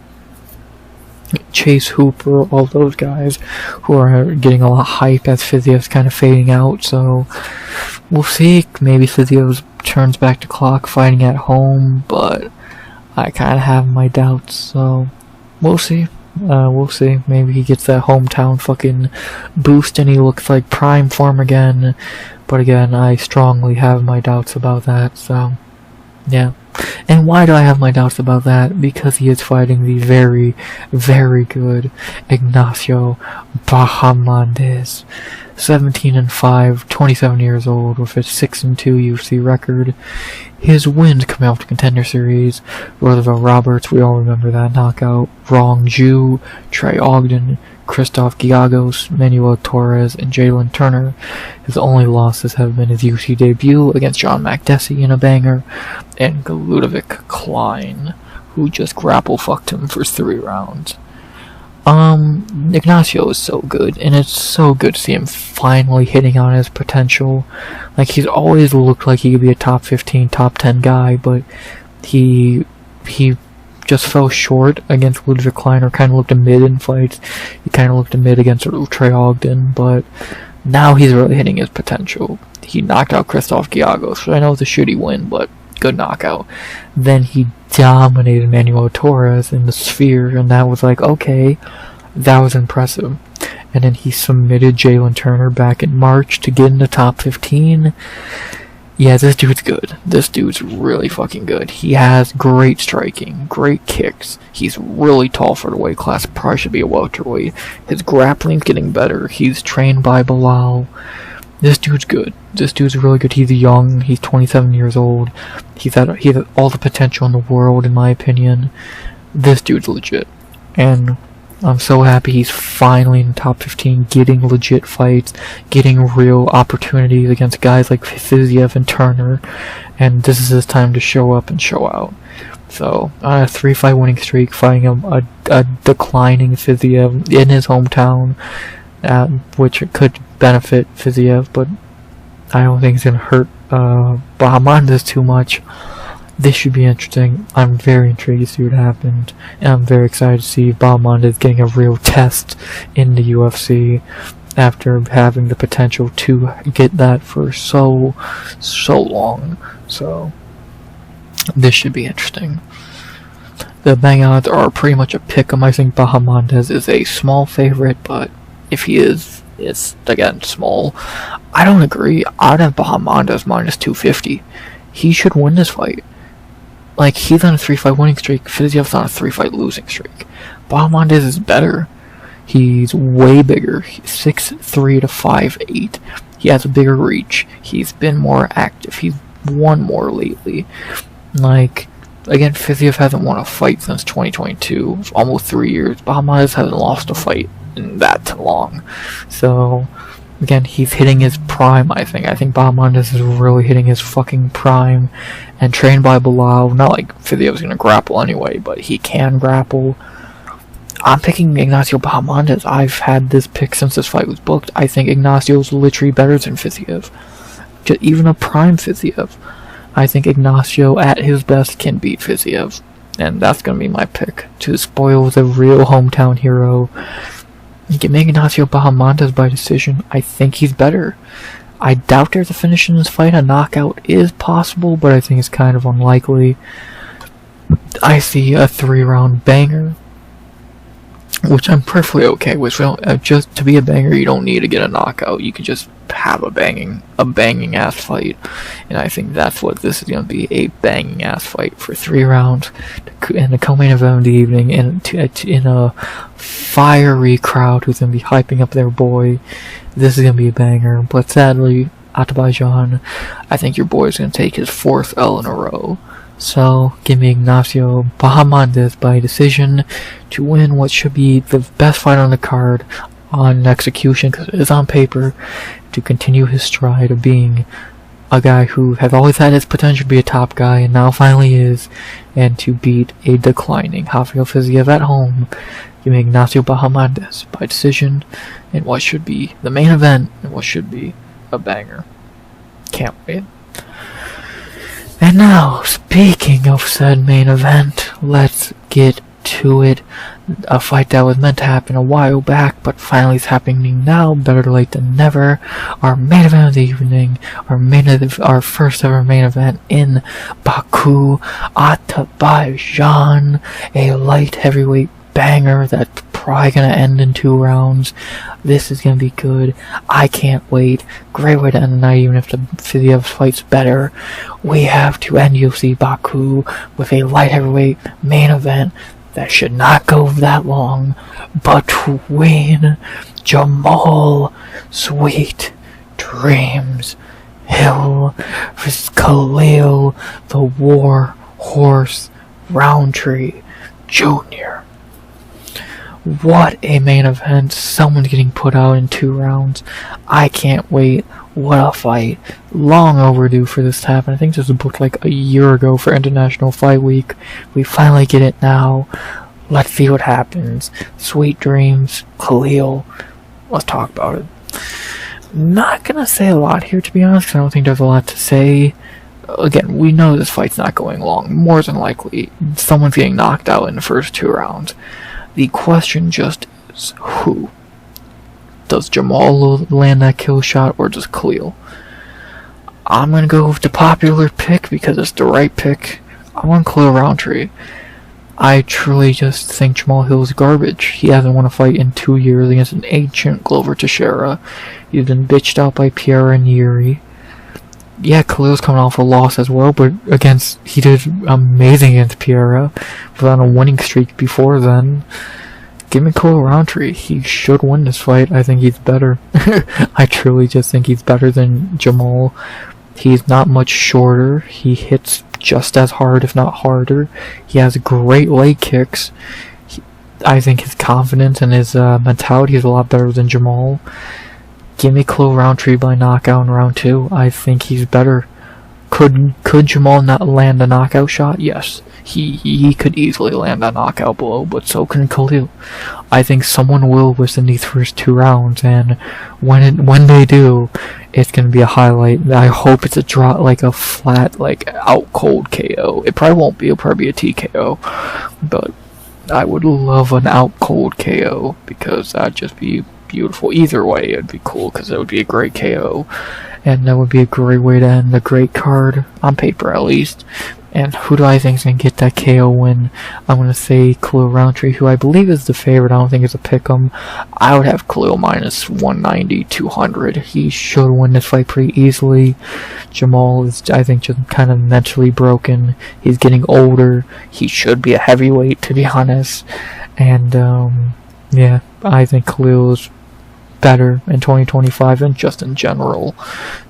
Chase Hooper, all those guys who are getting a lot of hype as Fiziev's kind of fading out. So we'll see. Maybe Fiziev turns back to clock fighting at home, but I kind of have my doubts, so we'll see. We'll see. Maybe he gets that hometown fucking boost and he looks like prime form again. But again, I strongly have my doubts about that, so yeah. And why do I have my doubts about that? Because he is fighting the very, very good Ignacio Bahamondes. 17-5, 27 years old, with a 6-2 UFC record. His wins coming off the Contender Series: Roosevelt Roberts, we all remember that knockout, Rong Ju, Trey Ogden, Christoph Giagos, Manuel Torres, and Jalen Turner. His only losses have been his UFC debut against John Makdessi in a banger, and Ludovic Klein, who just grapple fucked him for 3 rounds. Ignacio is so good, and it's so good to see him finally hitting on his potential. Like, he's always looked like he could be a top 15, top 10 guy, but he just fell short against Ludovic Klein, or kind of looked a mid in fights. He kind of looked a mid against Trey Ogden, but now he's really hitting his potential. He knocked out Christoph Giagos, which I know it's a shitty win, but good knockout. Then he dominated Manuel Torres in the Sphere, and that was like, okay, that was impressive. And then he submitted Jalen Turner back in March to get in the top 15. Yeah, this dude's good. This dude's really fucking good. He has great striking, great kicks. He's really tall for the weight class. Probably should be a welterweight. His grappling's getting better. He's trained by Bilal. This dude's good. This dude's really good. He's young. He's 27 years old. He has all the potential in the world, in my opinion. This dude's legit. And I'm so happy he's finally in the top 15, getting legit fights, getting real opportunities against guys like Fiziev and Turner. And this is his time to show up and show out. So, on a 3-fight winning streak, fighting a declining Fiziev in his hometown, which could benefit Fiziev, but I don't think it's going to hurt Bahamondes too much. This should be interesting. I'm very intrigued to see what happened, and I'm very excited to see Bahamondes getting a real test in the UFC after having the potential to get that for so long. So, this should be interesting. The bang odds are pretty much a pick-em. I think Bahamondes is a small favorite, but if he is, it's, again, small. I don't agree. I'd have Bahamondes minus 250. He should win this fight. Like, he's on a 3-fight winning streak. Fiziev's on a 3-fight losing streak. Bahamondes is better. He's way bigger. He's 6'3" to 5'8". He has a bigger reach. He's been more active. He's won more lately. Like, again, Fiziev hasn't won a fight since 2022. Almost 3 years. Bahamondes hasn't lost a fight in that long. So, again, he's hitting his prime, I think. I think Bahamondes is really hitting his fucking prime. And trained by Bilal. Not like Fiziev's gonna grapple anyway, but he can grapple. I'm picking Ignacio Bahamondes. I've had this pick since this fight was booked. I think Ignacio's literally better than Fiziev. Just even a prime Fiziev. I think Ignacio at his best can beat Fiziev. And that's gonna be my pick. To spoil the real hometown hero. Give me Ignacio Bahamondes by decision. I think he's better. I doubt there's a finish in this fight. A knockout is possible, but I think it's kind of unlikely. I see a 3-round banger, which I'm perfectly okay with. Just to be a banger, you don't need to get a knockout. You can just have a banging ass fight, and I think that's what this is going to be, a banging ass fight for 3 rounds, and the co-main event of the evening, in a fiery crowd who's going to be hyping up their boy. This is going to be a banger, but sadly, Azerbaijan, I think your boy is going to take his 4th L in a row. So, give me Ignacio Bahamondes by decision to win what should be the best fight on the card on execution, because it is on paper, to continue his stride of being a guy who has always had his potential to be a top guy and now finally is, and to beat a declining Rafael Fiziev at home. Give me Ignacio Bahamondes by decision in what should be the main event and what should be a banger. Can't wait. And now, speaking of said main event, let's get to it. A fight that was meant to happen a while back, but finally is happening now. Better late than never. Our main event of the evening, our first ever main event in Baku, Azerbaijan, a light heavyweight banger that's probably gonna end in 2 rounds. This is gonna be good. I can't wait. Great way to end the night, even if the Fiziev fight's better. We have to end UFC Baku with a light heavyweight main event that should not go that long, between Jamal Sweet Dreams Hill versus Khalil the War Horse Roundtree Jr. What a main event. Someone's getting put out in 2 rounds. I can't wait. What a fight. Long overdue for this to happen. I think this was booked like a year ago for International Fight Week. We finally get it now. Let's see what happens. Sweet Dreams, Khalil. Let's talk about it. Not gonna say a lot here, to be honest, 'cause I don't think there's a lot to say. Again, we know this fight's not going long. More than likely, someone's getting knocked out in the first 2 rounds. The question just is, who? Does Jamal land that kill shot, or does Khalil? I'm gonna go with the popular pick because it's the right pick. I want Khalil Roundtree. I truly just think Jamal Hill's garbage. He hasn't won a fight in 2 years against an ancient Glover Teixeira. He's been bitched out by Pierre and Yuri. Yeah, Khalil's coming off a loss as well, but he did amazing against Pierre. Was on a winning streak before then. give me Khalil Roundtree. He should win this fight. I think he's better. I truly just think he's better than Jamal. He's not much shorter. He hits just as hard, if not harder. He has great leg kicks. I think his confidence and his mentality is a lot better than Jamal. Give me Khalil Roundtree by knockout in round 2. I think he's better. Could Jamal not land a knockout shot? Yes. He could easily land a knockout blow, but so can Khalil. I think someone will within these first 2 rounds, and when they do, it's gonna be a highlight. I hope it's a draw, like a flat, like out cold KO. It probably won't be. It'll probably be a TKO, but I would love an out cold KO because that'd just be beautiful. Either way, it'd be cool because it would be a great KO, and that would be a great way to end a great card on paper, at least. And who do I think is going to get that KO win? I'm going to say Khalil Roundtree, who I believe is the favorite. I don't think it's a pick'em. I would have Khalil minus 190, 200. He should win this fight pretty easily. Jamal is, I think, just kind of mentally broken. He's getting older. He should be a heavyweight, to be honest. And, yeah, I think Khalil is better in 2025 and just in general.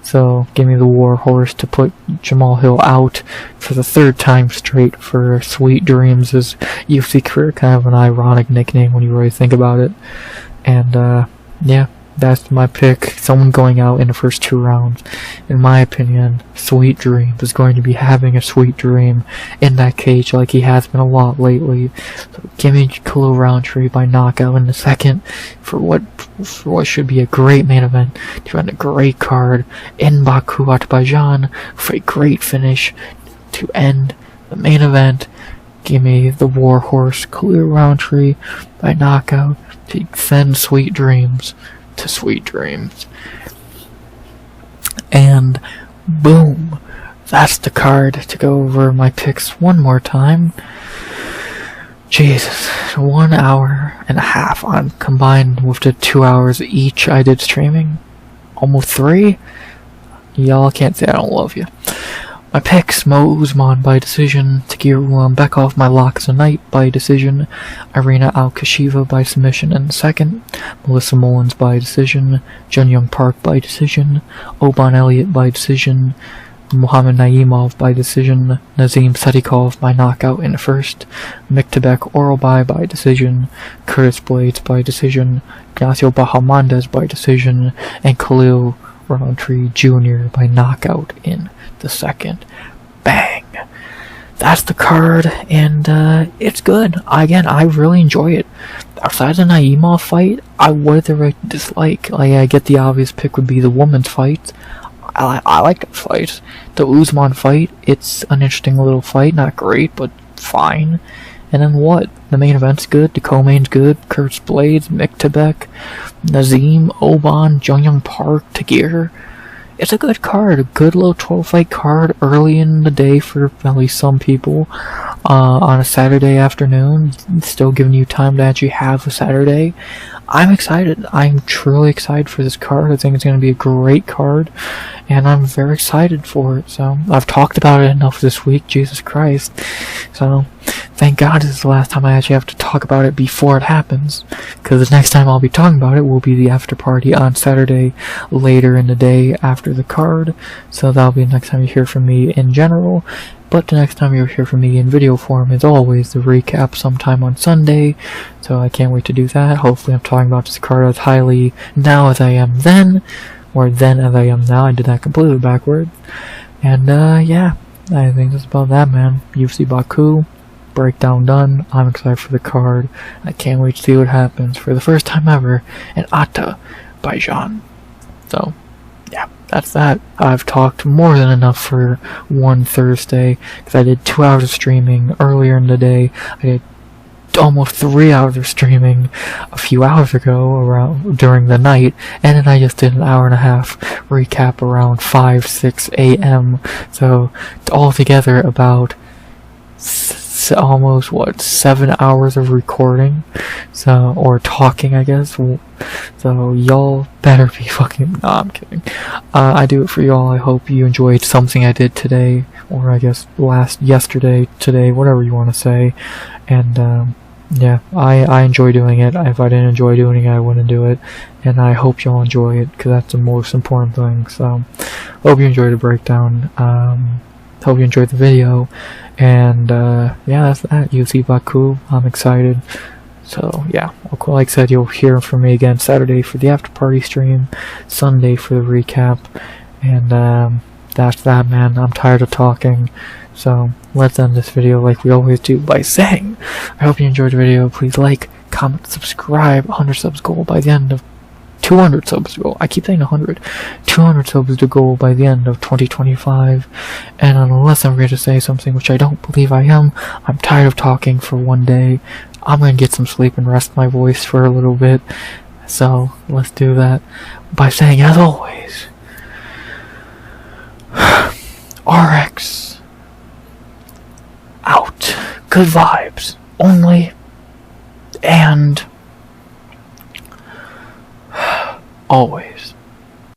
So give me the war horse to put Jamal Hill out for the 3rd time straight for Sweet Dreams' UFC career. Kind of an ironic nickname when you really think about it. And yeah, that's my pick. Someone going out in the first 2 rounds. In my opinion, Sweet Dream is going to be having a sweet dream in that cage like he has been a lot lately. So give me Khalil Roundtree by knockout in the 2nd for what should be a great main event to end a great card in Baku, Azerbaijan for a great finish to end the main event. Give me the war horse Khalil Roundtree by knockout to send Sweet Dreams to sweet dreams. And boom, that's the card. To go over my picks one more time. Jesus, 1 hour and a half on combined with the 2 hours each I did streaming. Almost 3. Y'all can't say I don't love you. My picks: Mo Usman by decision, Tagir Ulanbekov, my lock of the night by decision, Irina Alekseeva by submission in the 2nd, Melissa Mullins by decision, Jun-Young Park by decision, Oban Elliott by decision, Mohammed Naimov by decision, Nazim Sadykhov by knockout in the 1st, Myktybek Orolbai by decision, Curtis Blades by decision, Ignacio Bahamondes by decision, and Khalil Roundtree Jr. by knockout in the 2nd. Bang! That's the card, and it's good. Again, I really enjoy it. Outside the Naimov fight, I would have dislike. Like, I get the obvious pick would be the woman's fight. I like that fight. The Usman fight, it's an interesting little fight. Not great, but fine. And then what? The main event's good, the co-main's good, Curtis Blades, Myktybek, Nazim, Oban, Jun-Young Park, Tagir. It's a good card, a good little 12-fight card early in the day for at least some people. On a Saturday afternoon, still giving you time to actually have a Saturday. I'm excited. I'm truly excited for this card. I think it's going to be a great card, and I'm very excited for it. So, I've talked about it enough this week, Jesus Christ. So, thank God this is the last time I actually have to talk about it before it happens, because the next time I'll be talking about it will be the after party on Saturday, later in the day after the card. So that'll be the next time you hear from me in general. But the next time you'll hear from me in video form is always the recap sometime on Sunday. So I can't wait to do that. Hopefully I'm talking about this card as highly now as I am then, or then as I am now. I did that completely backward. And yeah, I think that's about that, man. UFC Baku Breakdown done. I'm excited for the card. I can't wait to see what happens for the first time ever in Azerbaijan. So, yeah, that's that. I've talked more than enough for one Thursday, because I did 2 hours of streaming earlier in the day. I did almost 3 hours of streaming a few hours ago around during the night, and then I just did an hour and a half recap around 5-6 a.m. So altogether about almost 7 hours of recording, so, or talking, I guess. So y'all better be fucking, nah, I'm kidding. I do it for y'all. I hope you enjoyed something I did today, or I guess yesterday, today, whatever you want to say. And yeah, I enjoy doing it. If I didn't enjoy doing it, I wouldn't do it. And I hope y'all enjoy it, because that's the most important thing. So, hope you enjoyed the breakdown. Hope you enjoyed the video. And, yeah, that's that. UFC Baku. I'm excited. So, yeah, like I said, you'll hear from me again Saturday for the after party stream, Sunday for the recap. And, that's that, man. I'm tired of talking. So, let's end this video like we always do by saying, I hope you enjoyed the video. Please like, comment, subscribe. 100 subs goal by the end of 200 subs goal. I keep saying 100. 200 subs to goal by the end of 2025. And unless I'm going to say something, which I don't believe I am, I'm tired of talking for one day. I'm going to get some sleep and rest my voice for a little bit. So, let's do that by saying, as always, RX out. Good vibes only, and always.